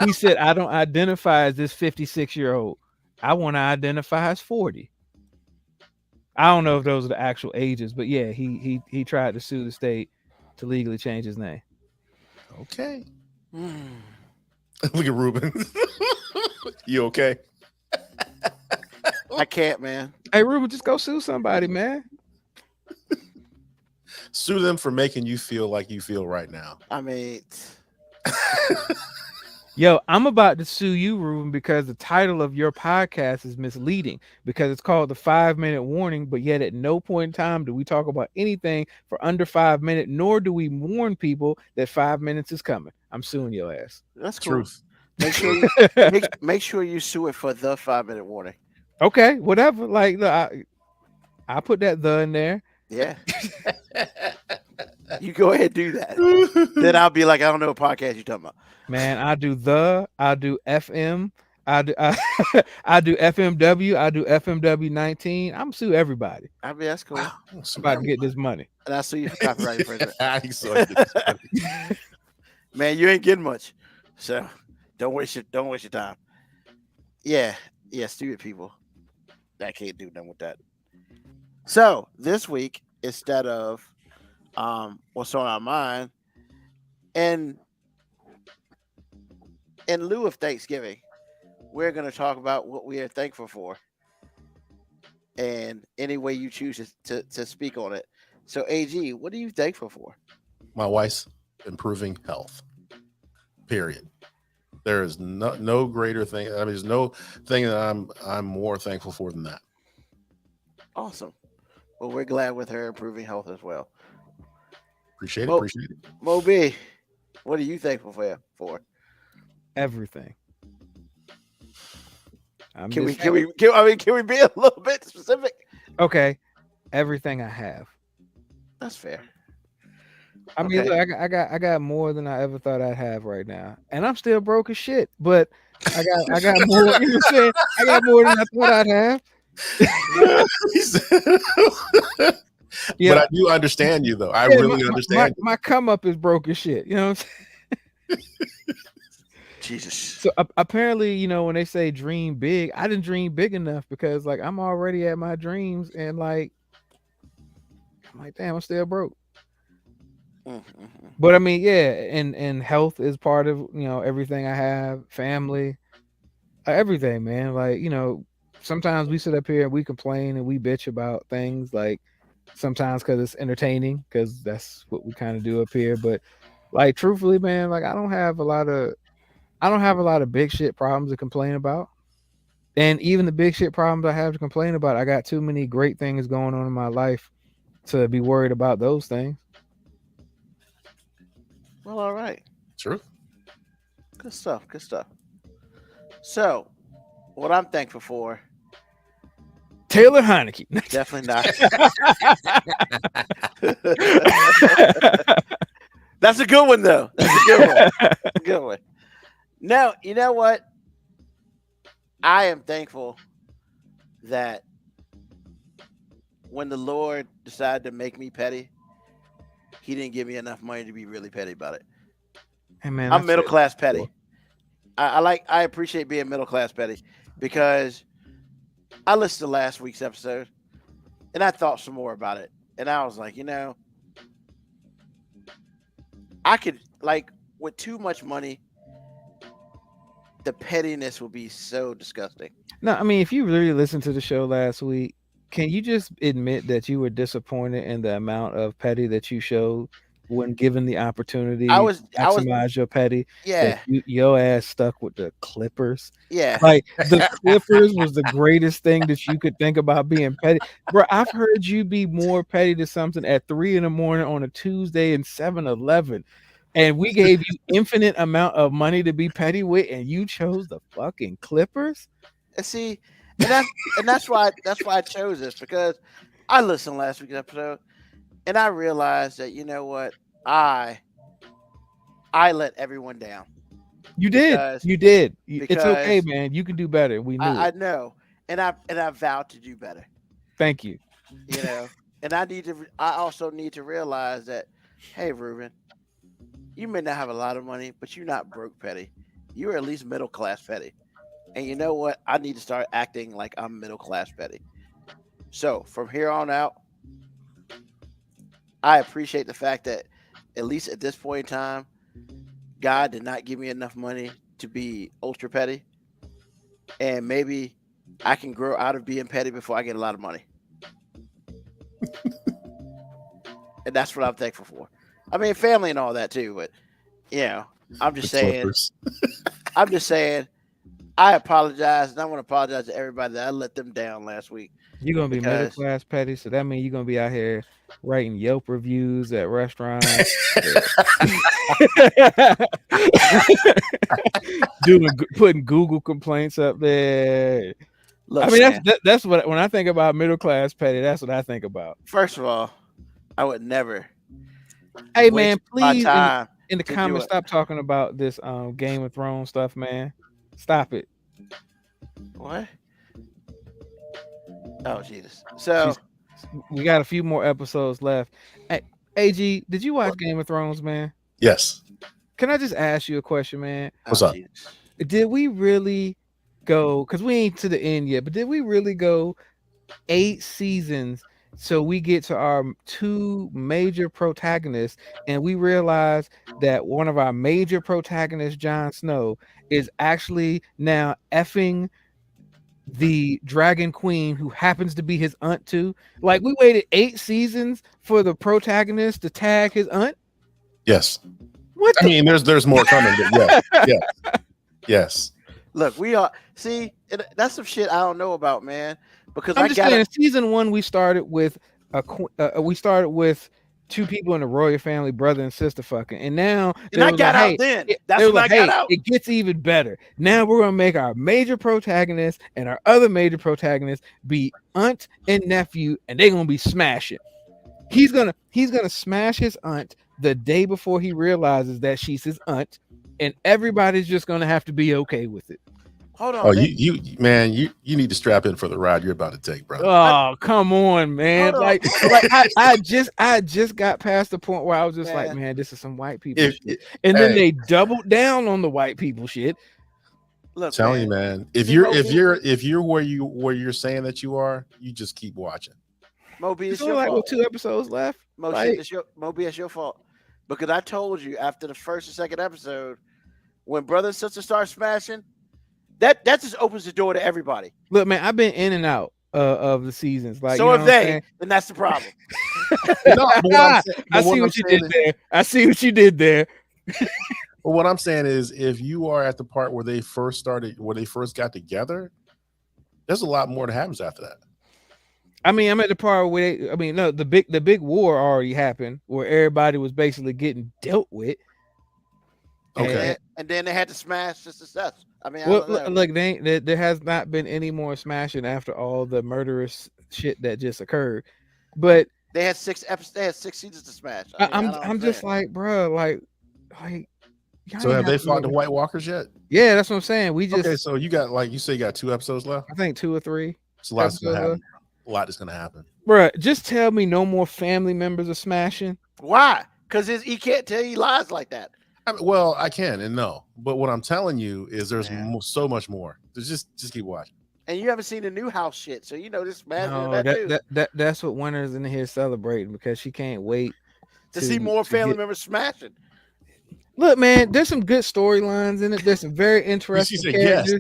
He said, I don't identify as this 56-year-old. I want to identify as 40. I don't know if those are the actual ages, but yeah, he tried to sue the state to legally change his name. Okay. Look at Ruben. You okay? I can't, man. Hey, Ruben, just go sue somebody, man. Sue them for making you feel like you feel right now. I mean, Yo, I'm about to sue you, Ruben, because the title of your podcast is misleading because it's called the 5-minute warning, but yet at no point in time do we talk about anything for under 5 minutes, nor do we warn people that 5 minutes is coming. I'm suing your ass. that's cool. Truth. Make sure you make sure you sue it for the 5-minute warning. Okay, whatever. Like, look, I put that the in there. Yeah. You go ahead and do that. Then I'll be like, I don't know what podcast you're talking about. Man, I do FM, I do FMW, I do FMW 19. I'm sue everybody. I mean, that's cool. Wow. I'm about to get this money. And I'll sue you for copyright infringement. I Man, you ain't getting much. So don't waste your time. Yeah, stupid people. I can't do nothing with that. So this week, instead of what's on our mind, and in lieu of Thanksgiving, we're going to talk about what we are thankful for, and any way you choose to speak on it. So, AG, what are you thankful for? My wife's improving health. Period. There is no greater thing. I mean, there's no thing that I'm more thankful for than that. Awesome. Well, we're glad with her improving health as well. Appreciate it. Well, Appreciate it. Mo B, what are you thankful for? Everything. Can we be a little bit specific? Okay, everything I have. That's fair. I mean, Okay. look, I got more than I ever thought I'd have right now, and I'm still broke as shit. But I got more. You know what I'm saying? I got more than I thought I'd have. Yeah. But I do understand you, though. I really understand. My come up is broke as shit. You know what I'm saying? Jesus. So apparently, you know, when they say dream big, I didn't dream big enough because like I'm already at my dreams, and like I'm like, damn, I'm still broke. Mm-hmm. But I mean, yeah, and health is part of, you know, everything I have, family, everything, man. Like, you know, sometimes we sit up here and we complain and we bitch about things, like sometimes because it's entertaining, because that's what we kind of do up here. But Like truthfully, man, like I don't have a lot of big shit problems to complain about. And even the big shit problems I have to complain about, I got too many great things going on in my life to be worried about those things. Well, all right. True. Good stuff. Good stuff. So, what I'm thankful for, Taylor Heineke. definitely not. That's a good one, though. That's a good one. A good one. No, you know what? I am thankful that when the Lord decided to make me petty, He didn't give me enough money to be really petty about it. Hey, man, I'm middle class petty. I appreciate being middle class petty because I listened to last week's episode and I thought some more about it. And I was like, I could, like, with too much money, the pettiness would be so disgusting. No, I mean, if you really listened to the show last week, can you just admit that you were disappointed in the amount of petty that you showed when given the opportunity to maximize your petty? Yeah. Your ass stuck with the Clippers. Yeah. Like the Clippers was the greatest thing that you could think about being petty. Bro, I've heard you be more petty to something at 3 a.m. on a Tuesday in 7-Eleven. And we gave you infinite amount of money to be petty with, and you chose the fucking Clippers. And see, and that's why I chose this, because I listened to last week's episode and I realized that, you know what, I let everyone down. You did. You did. It's okay, man. You can do better. We knew. I know, and I vowed to do better. Thank you. And I also need to realize that, hey, Ruben, you may not have a lot of money, but you're not broke petty. You're at least middle class petty. And you know what? I need to start acting like I'm middle class petty. So from here on out, I appreciate the fact that at least at this point in time, God did not give me enough money to be ultra petty. And maybe I can grow out of being petty before I get a lot of money. And that's what I'm thankful for. I mean, family and all that too, but I'm just saying. I'm just saying. I apologize, and I want to apologize to everybody that I let them down last week. You're gonna be middle class petty, so that means you're gonna be out here writing Yelp reviews at restaurants, putting Google complaints up there. Look, I mean, that's what, when I think about middle class petty, that's what I think about. First of all, I would never. Hey man, please in the to comments, stop talking about this Game of Thrones stuff, man. Stop it. What? Oh Jesus! So we got a few more episodes left. Hey, AG, did you watch Game of Thrones, man? Yes. Can I just ask you a question, man? What's up? Jesus. Did we really go? Because we ain't to the end yet, but did we really go 8 seasons? So we get to our 2 major protagonists, and we realize that one of our major protagonists, Jon Snow, is actually now effing the Dragon Queen, who happens to be his aunt too. Like, we waited 8 seasons for the protagonist to tag his aunt. Yes. What? I mean, there's more coming, but yes. Look, we are. See, that's some shit I don't know about, man. Because I'm just saying, in season 1, we started with 2 people in the royal family, brother and sister fucking, and now I got out then. That's when I got out. It gets even better. Now we're gonna make our major protagonist and our other major protagonist be aunt and nephew, and they're gonna be smashing. He's gonna smash his aunt the day before he realizes that she's his aunt, and everybody's just gonna have to be okay with it. Hold on. Oh, you need to strap in for the ride you're about to take, brother. Oh, come on, man! Like I just got past the point where I was just like, man, this is some white people shit. And then they doubled down on the white people shit. Look, telling you, man, if you're where you're saying that you are, you just keep watching. Moby, it's your your fault. 2 episodes left. Moby, it's your fault, because I told you after the first and second episode, when brother and sister start smashing, that just opens the door to everybody. Look, man, I've been in and out of the seasons. Like, so if they, then that's the problem. I see what you did there. Well, what I'm saying is, if you are at the part where they first got together, there's a lot more that happens after that. I mean, I'm at the part where no, the big war already happened, where everybody was basically getting dealt with. Okay. And then they had to smash the success. I mean, Well, look, there has not been any more smashing after all the murderous shit that just occurred. But they had 6 episodes. They had 6 seasons to smash. I'm just like, bro, like. So have they fought the White Walkers yet? Yeah, that's what I'm saying. We just okay. So you got, like you say, you got 2 episodes left. I think 2 or 3. It's a lot that's gonna happen. A lot is gonna happen, bro. Just tell me no more family members are smashing. Why? Because he can't tell you lies like that. I mean, well, I can and no, but what I'm telling you is there's so much more. Just keep watching. And you haven't seen the new house shit, so you know this man. No, that's what Winter's in here celebrating, because she can't wait to see more family members smashing. Look, man, there's some good storylines in it. There's some very interesting characters.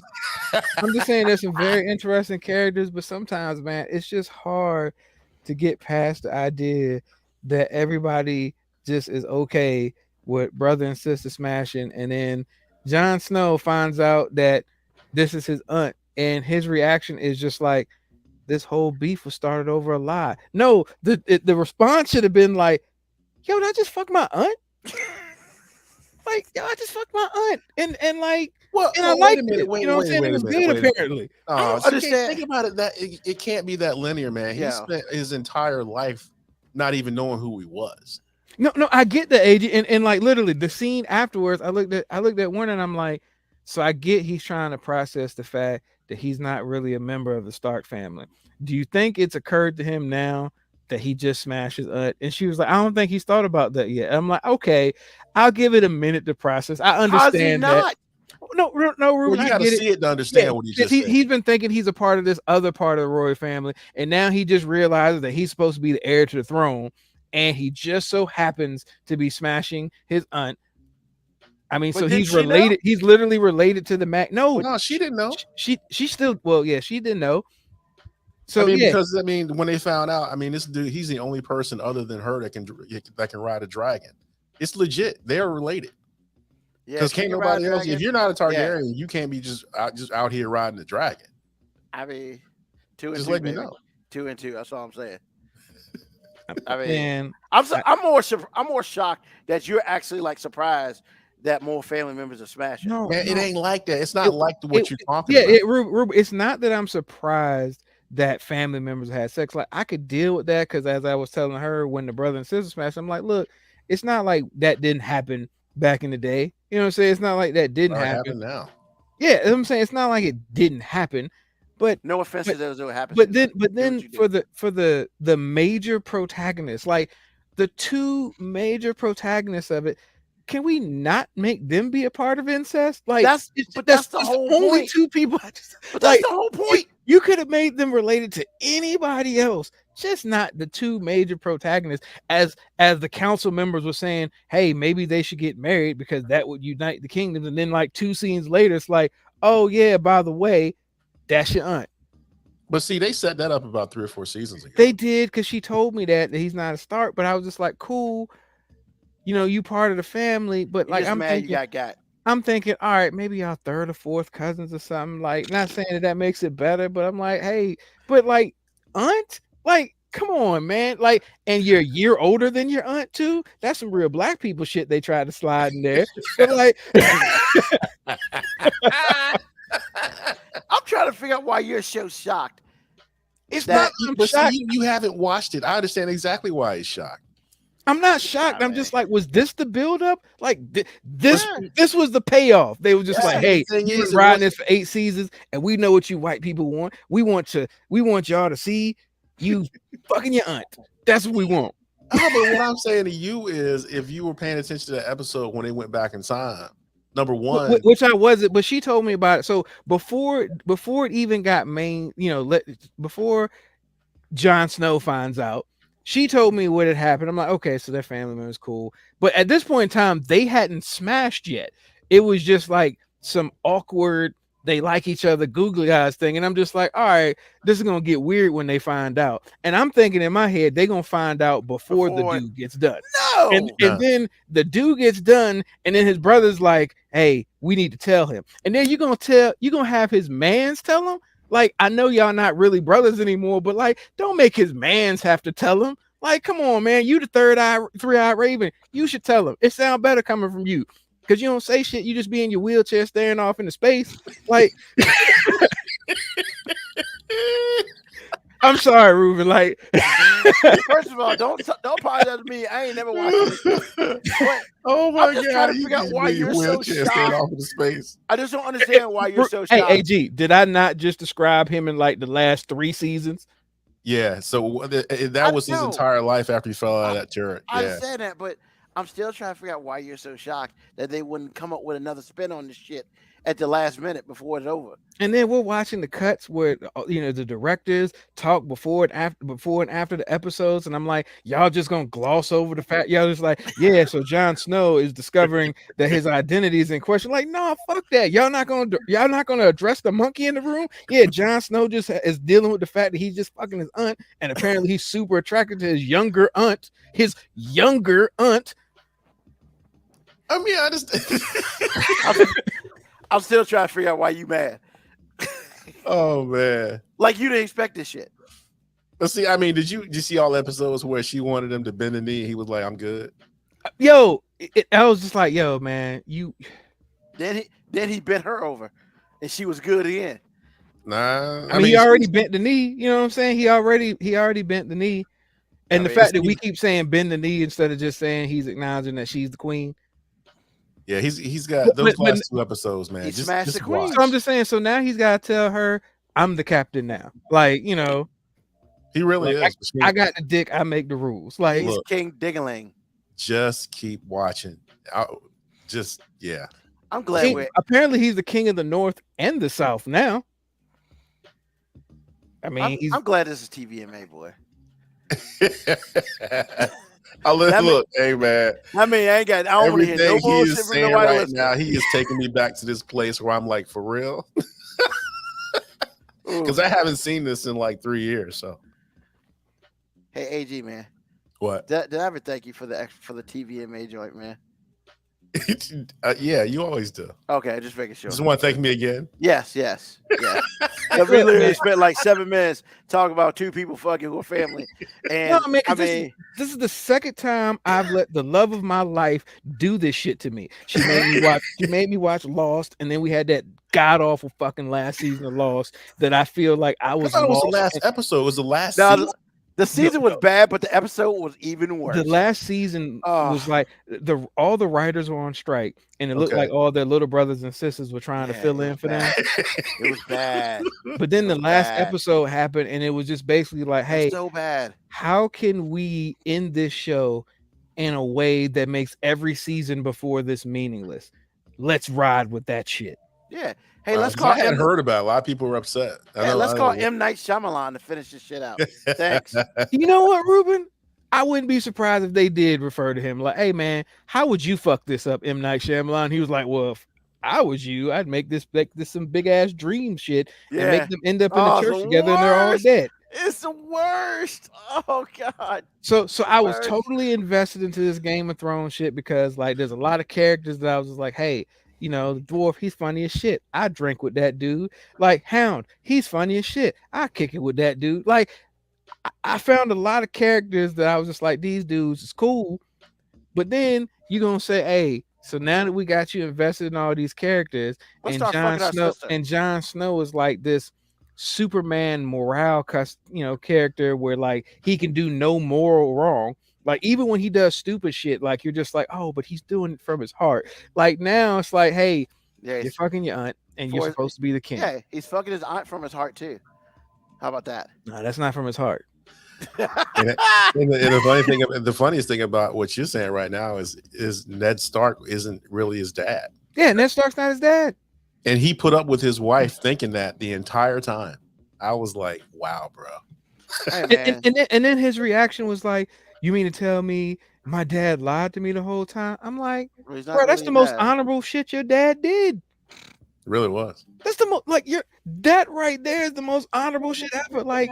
Yes. I'm just saying there's some very interesting characters, but sometimes, man, it's just hard to get past the idea that everybody just is okay with brother and sister smashing, and then Jon Snow finds out that this is his aunt, and his reaction is just like, this whole beef was started over a lie. No, the response should have been like, yo, did I just fuck my aunt? Like, yo, I just fucked my aunt, and like, well, and I liked it. You know what I'm saying? It was good, apparently. I understand. Think about it. That it can't be that linear, man. He spent his entire life not even knowing who he was. No, I get the age, and like literally the scene afterwards, I looked at Warner and I'm like, so I get he's trying to process the fact that he's not really a member of the Stark family. Do you think it's occurred to him now that he just smashed his aunt? And she was like, I don't think he's thought about that yet. I'm like, okay, I'll give it a minute to process. I understand that. No, Ruben, well, you got to see it to understand what he just said. He's been thinking he's a part of this other part of the royal family, and now he just realizes that he's supposed to be the heir to the throne, and he just so happens to be smashing his aunt. I mean, but so he's related. Know? He's literally related to the Mac. No, she didn't know. She still, well, yeah, she didn't know. So I mean, because I mean, when they found out, I mean, this dude, he's the only person other than her that can ride a dragon. It's legit. They're related. Yeah, because can't nobody else. If you're not a Targaryen, you can't be just out here riding a dragon. I mean, 2 and just 2. Let me know. 2 and 2. That's all I'm saying. I mean, I'm more shocked that you're actually like surprised that more family members are smashing. No, man, it ain't like that. It's not like what you're talking about. Yeah, it's not that I'm surprised that family members had sex. Like, I could deal with that, because as I was telling her, when the brother and sister smashed, I'm like, look, it's not like that didn't happen back in the day. You know what I'm saying? It's not like that didn't happen now. Yeah, I'm saying it's not like it didn't happen. But no offense to those who happen. But then for the major protagonists, like the 2 major protagonists of it, can we not make them be a part of incest? Like that's the whole only point. 2 people. But that's the whole point. You could have made them related to anybody else, just not the 2 major protagonists. As the council members were saying, hey, maybe they should get married because that would unite the kingdoms. And then like 2 scenes later, it's like, oh yeah, by the way, that's your aunt. But see, they set that up about 3 or 4 seasons ago. They did, because she told me that he's not a Stark. But I was just like, cool, you know, you part of the family. But like, I'm thinking, you got. I'm thinking, all right, maybe y'all 3rd or 4th cousins or something. Like, not saying that makes it better, but I'm like, hey, but like, aunt, like, come on, man. Like, and you're a year older than your aunt too. That's some real black people shit they tried to slide in there. But like, I'm trying to figure out why you're so shocked. It's not. But see, you haven't watched it. I understand exactly why he's shocked. I'm not shocked. I'm just like, was this the buildup? Like this was the payoff. They were just like, hey, you've been riding this for 8 seasons, and we know what you white people want. We want y'all to see you fucking your aunt. That's what we want. But what I'm saying to you is, if you were paying attention to the episode when they went back in time, number 1, which I wasn't, but she told me about it. So before it even got before Jon Snow finds out, she told me what had happened. I'm like, okay, so their family member's cool. But at this point in time, they hadn't smashed yet. It was just like some awkward they like each other, googly eyes thing. And I'm just like, all right, this is gonna get weird when they find out. And I'm thinking in my head, they're gonna find out before the dude gets done. No. And then the dude gets done, and then his brother's like, hey, we need to tell him. And then you're gonna have his mans tell him. Like, I know y'all not really brothers anymore, but like, don't make his mans have to tell him. Like, come on, man, you the three-eyed raven. You should tell him. It sounds better coming from you. Because you don't say shit, you just be in your wheelchair staring off into space. Like, I'm sorry, Ruben. Like, first of all, don't apologize to me. I ain't never watched it. Oh my just god! trying to figure out why you're so shocked. Off into space. I just don't understand why you're so shocked. Hey, AG, did I not just describe him in like the last 3 seasons? Yeah. So that was his entire life after he fell out of that turret. I Yeah. understand that, but I'm still trying to figure out why you're so shocked that they wouldn't come up with another spin on this shit at the last minute before it's over. And then we're watching the cuts where the directors talk before and after the episodes, and I'm like, y'all just gonna gloss over the fact y'all just like, yeah, so Jon Snow is discovering that his identity is in question. Like, no, fuck that. Y'all not gonna address the monkey in the room. Yeah, Jon Snow just is dealing with the fact that he's just fucking his aunt, and apparently he's super attracted to his younger aunt. I mean, I just I'm still trying to figure out why you mad. oh man. Like you didn't expect this shit. But see, I mean, did you see all episodes where she wanted him to bend the knee? He was like, I'm good. Yo, I was just like, yo, man, you. Then he bent her over, and she was good again. Nah, I mean, he already bent the knee. You know what I'm saying? He already bent the knee. And the fact that we keep saying bend the knee instead of just saying he's acknowledging that she's the queen. Yeah, he's got those last 2 episodes, man. He Just smashed the queen. So I'm just saying. So now he's got to tell her, I'm the captain now. Like, he really is. I got the dick. I make the rules. Like, He's King Dingaling. Just keep watching. Yeah. I'm glad apparently he's the king of the North and the South now. I mean, I'm glad this is TVMA, boy. Look, hey man. I mean, I don't want to hear no bullshit from nobody right now. He is taking me back to this place where I'm like, for real, because I haven't seen this in like 3 years. So, hey, AG man, what? Did I ever thank you for the TVMA joint, man? Yeah, you always do. Okay, just making sure. Just want to thank me again? Yes. Yeah, we literally spent like 7 minutes talking about 2 people fucking who are family. And no, man, this is the second time I've let the love of my life do this shit to me. She made me watch Lost, and then we had that god awful fucking last season of Lost that I feel like I was. I thought it was the last episode. It was the last season. The season was bad, but the episode was even worse. The last season was like all the writers were on strike, and it looked like all their little brothers and sisters were trying to fill in for them. It was bad. But then the last episode happened, and it was just basically like, hey, so bad. How can we end this show in a way that makes every season before this meaningless? Let's ride with that shit. Yeah. Hey, let's call. I hadn't heard about it. A lot of people were upset. Let's call M. Night Shyamalan to finish this shit out. Thanks. You know what, Ruben? I wouldn't be surprised if they did refer to him like, "Hey, man, how would you fuck this up, M. Night Shyamalan?" He was like, "Well, if I was you, I'd make this some big ass dream shit and make them end up in the church together, and they're all dead." It's the worst. Oh God. So I was totally invested into this Game of Thrones shit because like there's a lot of characters that I was just like, hey. The dwarf, he's funny as shit. I drink with that dude. Like Hound, he's funny as shit. I kick it with that dude. Like I found a lot of characters that I was just like, these dudes is cool. But then you're gonna say, hey, so now that we got you invested in all these characters, and Jon Snow is like this Superman morale character where like he can do no moral wrong. Like, even when he does stupid shit, like, you're just like, oh, but he's doing it from his heart. Like, now it's like, hey, you're fucking your aunt, and you're supposed to be the king. Yeah, he's fucking his aunt from his heart, too. How about that? No, that's not from his heart. and the funniest thing about what you're saying right now is Ned Stark isn't really his dad. Yeah, Ned Stark's not his dad. And he put up with his wife thinking that the entire time. I was like, wow, bro. Hey, and then his reaction was like, you mean to tell me my dad lied to me the whole time? I'm like, bro, that's the most honorable shit your dad did. really was. That's the most like that right there is the most honorable shit ever. Like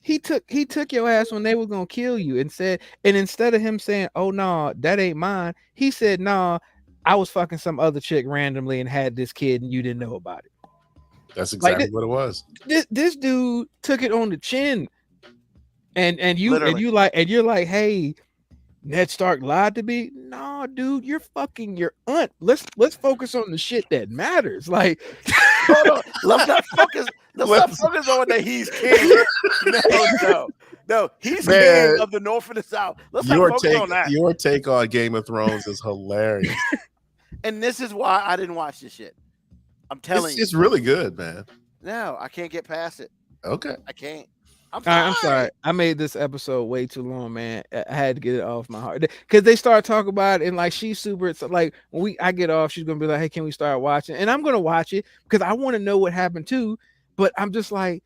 he took your ass when they were gonna kill you and said, and instead of him saying, "Oh no, that ain't mine," he said, "No, I was fucking some other chick randomly and had this kid and you didn't know about it." That's exactly what it was. This dude took it on the chin, and you're like, hey, Ned Stark lied to me. No, dude, you're fucking your aunt. Let's focus on the shit that matters. Like, hold on, let's not focus. Let's focus on that he's king. No, he's king of the North and the South. Let's not focus on that. Your take on Game of Thrones is hilarious. And this is why I didn't watch this shit. I'm telling you, it's really good, man. No, I can't get past it. Okay, I can't. I'm sorry. I made this episode way too long, man. I had to get it off my heart because they start talking about it and like she's super. So like when I get off, she's gonna be like, "Hey, can we start watching?" And I'm gonna watch it because I want to know what happened too. But I'm just like,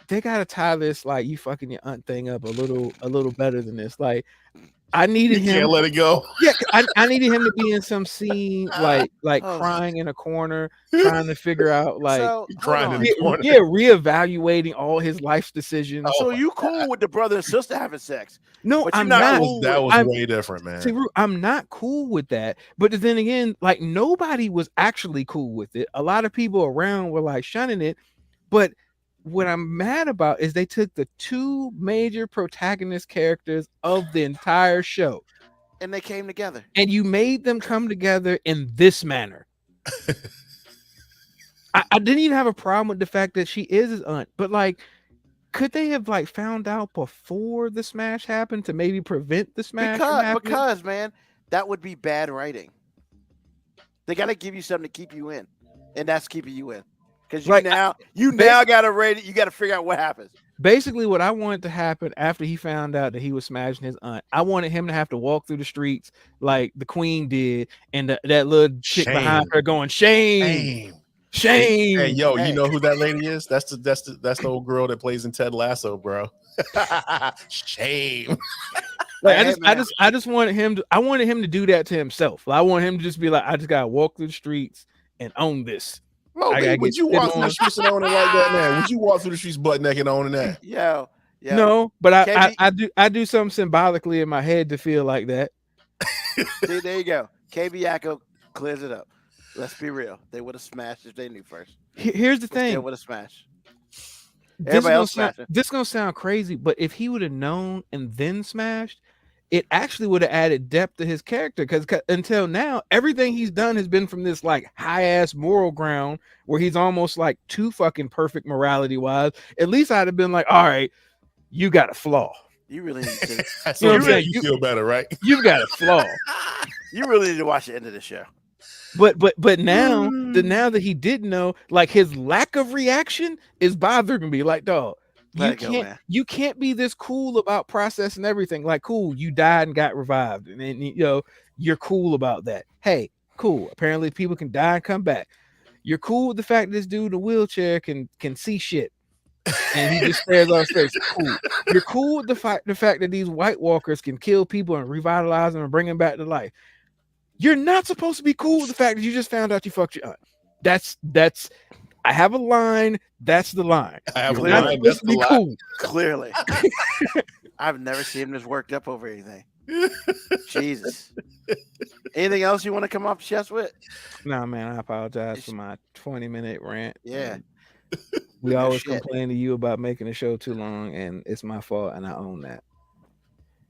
they gotta tie this like you fucking your aunt thing up a little better than this. Like I needed him. Can't let it go. Yeah, I needed him to be in some scene like crying in a corner, trying to figure out like crying in the corner. Yeah, reevaluating all his life's decisions. So you cool with the brother and sister having sex? No, but I'm not. That was way different, man. See, I'm not cool with that. But then again, like nobody was actually cool with it. A lot of people around were like shunning it. But what I'm mad about is they took the two major protagonist characters of the entire show and they came together and you made them come together in this manner. I didn't even have a problem with the fact that she is his aunt, but like, could they have like found out before the smash happened to maybe prevent the smash from happening? Because man, that would be bad writing. They got to give you something to keep you in, and that's keeping you in. Because you now got to rate it. You got to figure out what happens. Basically, what I wanted to happen after he found out that he was smashing his aunt, I wanted him to have to walk through the streets like the Queen did, and that little chick behind her going, "Shame, shame." Hey, yo, you know who that lady is? That's the old girl that plays in Ted Lasso, bro. Shame. Like I just wanted him to. I wanted him to do that to himself. I want him to just be like, I just gotta walk through the streets and own this. Moby, would you walk through the streets and own it like that, man? Would you walk through the streets butt naked owning that? Yo. No, but I do something symbolically in my head to feel like that. See, there you go. KB Yakko clears it up. Let's be real. They would have smashed if they knew first. Here's the thing. They would have smashed. Everybody else smashed. This is gonna sound crazy, but if he would have known and then smashed, it actually would have added depth to his character because until now, everything he's done has been from this like high ass moral ground where he's almost like too fucking perfect morality wise. At least I'd have been like, all right, you got a flaw. You really need to. So you feel better, right? You've got a flaw. You really need to watch the end of the show. But now that he did know, like his lack of reaction is bothering me. Like, dog. You can't be this cool about processing everything. Like, cool, you died and got revived, and you're cool about that. Hey, cool. Apparently, people can die and come back. You're cool with the fact that this dude in a wheelchair can see shit, and he just stares off space. Cool. You're cool with the fact that these White Walkers can kill people and revitalize them and bring them back to life. You're not supposed to be cool with the fact that you just found out you fucked your aunt. That's. I have a line. That's the line. I have a line. That's the line. Cool. Clearly. I've never seen him this worked up over anything. Jesus. Anything else you want to come off the chest with? No, man. I apologize for my 20-minute rant. Yeah. We always complain to you about making the show too long, and it's my fault, and I own that.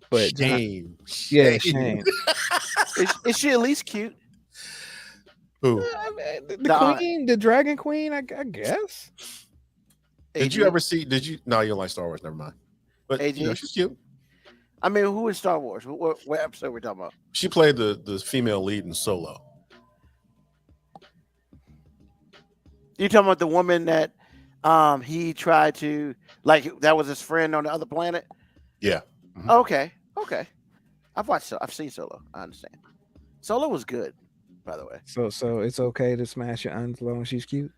But shame. Shame. Is she at least cute? Who? The queen, the dragon queen, I guess. Did you ever see? No, you don't like Star Wars. Never mind. But she's cute. I mean, who is Star Wars? What episode we're talking about? She played the female lead in Solo. You talking about the woman that he tried to that was his friend on the other planet? Yeah. Mm-hmm. Okay. I've seen Solo. I understand. Solo was good. By the way, so it's okay to smash your aunt as long as she's cute.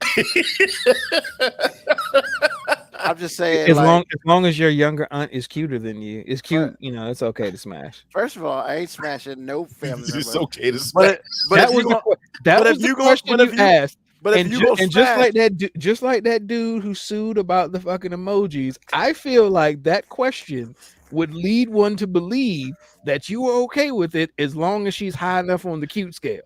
I'm just saying, as long as your younger aunt is cuter than you, is cute. It's okay to smash. First of all, I ain't smashing no family member. It's okay to smash. But that was the question you asked. But if And, you ju- go and just like that dude who sued about the fucking emojis, I feel like that question would lead one to believe that you are okay with it as long as she's high enough on the cute scale.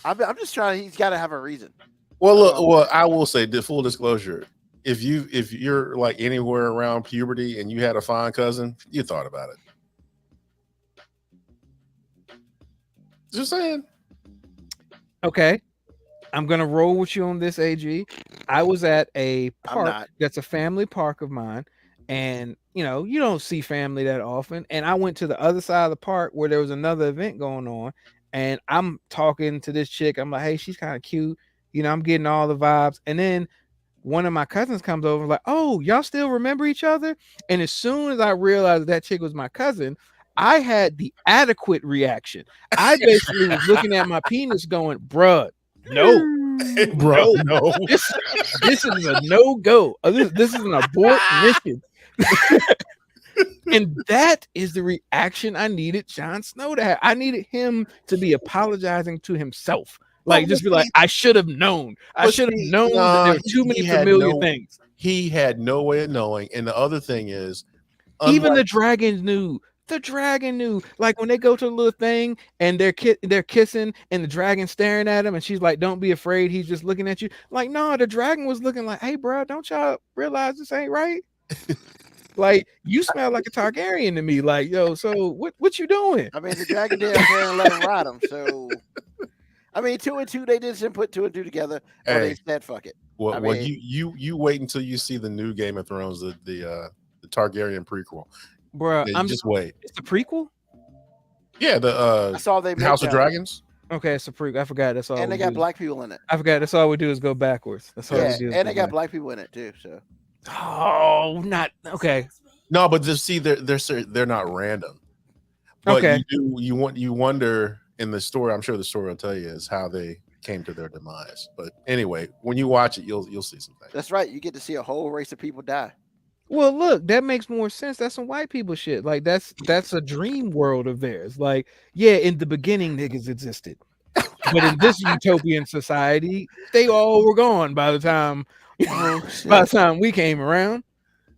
I'm just trying. He's got to have a reason. Well, look, well, I will say, the full disclosure: if you're like anywhere around puberty and you had a fine cousin, you thought about it. Just saying. Okay. I'm gonna roll with you on this, AG. I was at a park that's a family park of mine, and you don't see family that often. And I went to the other side of the park where there was another event going on, and I'm talking to this chick. I'm like, hey, she's kind of cute. I'm getting all the vibes. And then one of my cousins comes over, like, oh, y'all still remember each other? And as soon as I realized that chick was my cousin, I had the adequate reaction. I basically was looking at my penis going, bruh, no, Bro, no. This is a no-go. This is an abort mission. And that is the reaction I needed Jon Snow to have. I needed him to be apologizing to himself. Like, just be like, I should have known. I should have known that there were too many familiar things. He had no way of knowing. And the other thing is, even the dragon knew. The dragon knew. Like, when they go to the little thing and they're kissing and the dragon staring at him and she's like, don't be afraid. He's just looking at you. Like, no, the dragon was looking like, hey, bro, don't y'all realize this ain't right? Like, you smell like a Targaryen to me. Like, yo, so what you doing? I mean, the dragon did and let him ride him. So, I mean, 2 and 2, they didn't put 2 and 2 together. Or they said, fuck it. Well, you wait until you see the new Game of Thrones, the Targaryen prequel. Bro, I'm just wait. It's the prequel? Yeah, I saw they House of Dragons. Okay, it's a prequel. I forgot. That's all. And they got black people in it. I forgot. That's all we do is go backwards. That's all we do. And they got black people in it too. So. Oh, not okay. No, but just see, they're not random. But okay. You wonder in the story. I'm sure the story will tell you is how they came to their demise. But anyway, when you watch it, you'll see some things. That's right. You get to see a whole race of people die. Well, look, that makes more sense. That's some white people shit. Like, that's a dream world of theirs. Like, yeah, in the beginning, niggas existed, but in this utopian society, they all were gone by the time we came around.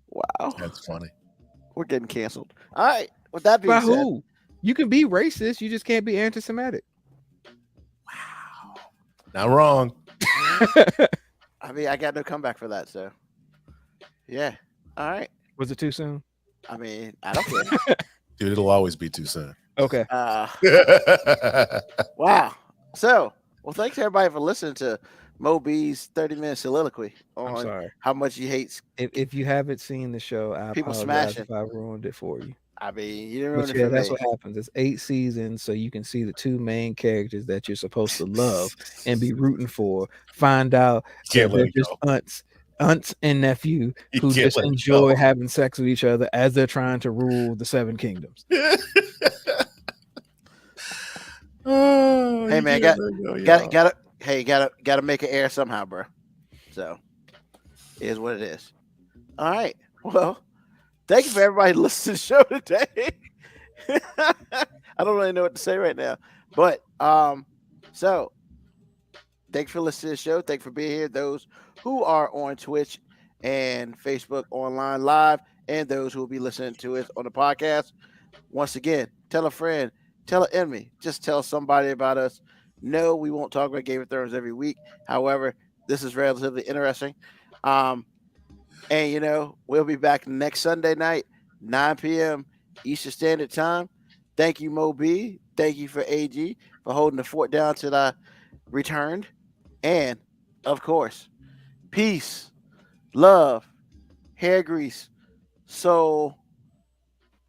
Wow, that's funny. We're getting canceled. All right. With that being said, who? You can be racist. You just can't be anti-Semitic. Wow, not wrong. I mean, I got no comeback for that. So, yeah. All right. Was it too soon? I mean, I don't care. Dude, it'll always be too soon. Okay. Wow. So, well, thanks everybody for listening to Mo B's 30-minute soliloquy on how much he hates. If you haven't seen the show, I apologize if I ruined it for you. I mean, you didn't ruin it for that's me. what happens. It's 8 seasons, so you can see the 2 main characters that you're supposed to love and be rooting for. Find out that they're just aunts and nephew who just enjoy having sex with each other as they're trying to rule the 7 kingdoms. Hey man, gotta make it air somehow, bro. So it is what it is. All right. Well, thank you for everybody listening to the show today. I don't really know what to say right now, but so thanks for listening to the show. Thanks for being here. Those who are on Twitch and Facebook online live, and those who will be listening to us on the podcast. Once again, tell a friend, tell an enemy, just tell somebody about us. No, we won't talk about Game of Thrones every week. However, this is relatively interesting. And we'll be back next Sunday night, 9 p.m. Eastern Standard Time. Thank you, Mo B. Thank you for AG for holding the fort down till I returned. And of course, peace, love, hair grease, soul,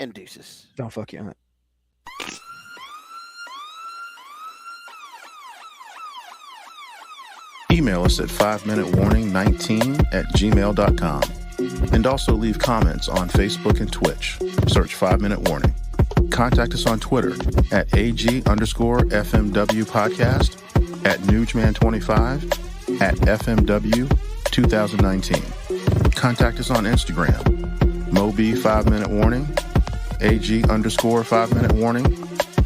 and deuces. Don't fuck your aunt. Email us at 5minutewarning19@gmail.com. And also leave comments on Facebook and Twitch. Search 5 Minute Warning. Contact us on Twitter at AG_FMW podcast, at Newsman25, at FMW 2019. Contact us on Instagram, Moby 5 Minute Warning, AG_5 Minute Warning,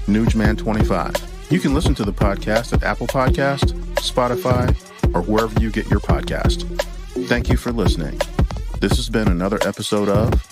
Newsman25. You can listen to the podcast at Apple Podcast, Spotify, or wherever you get your podcast. Thank you for listening. This has been another episode of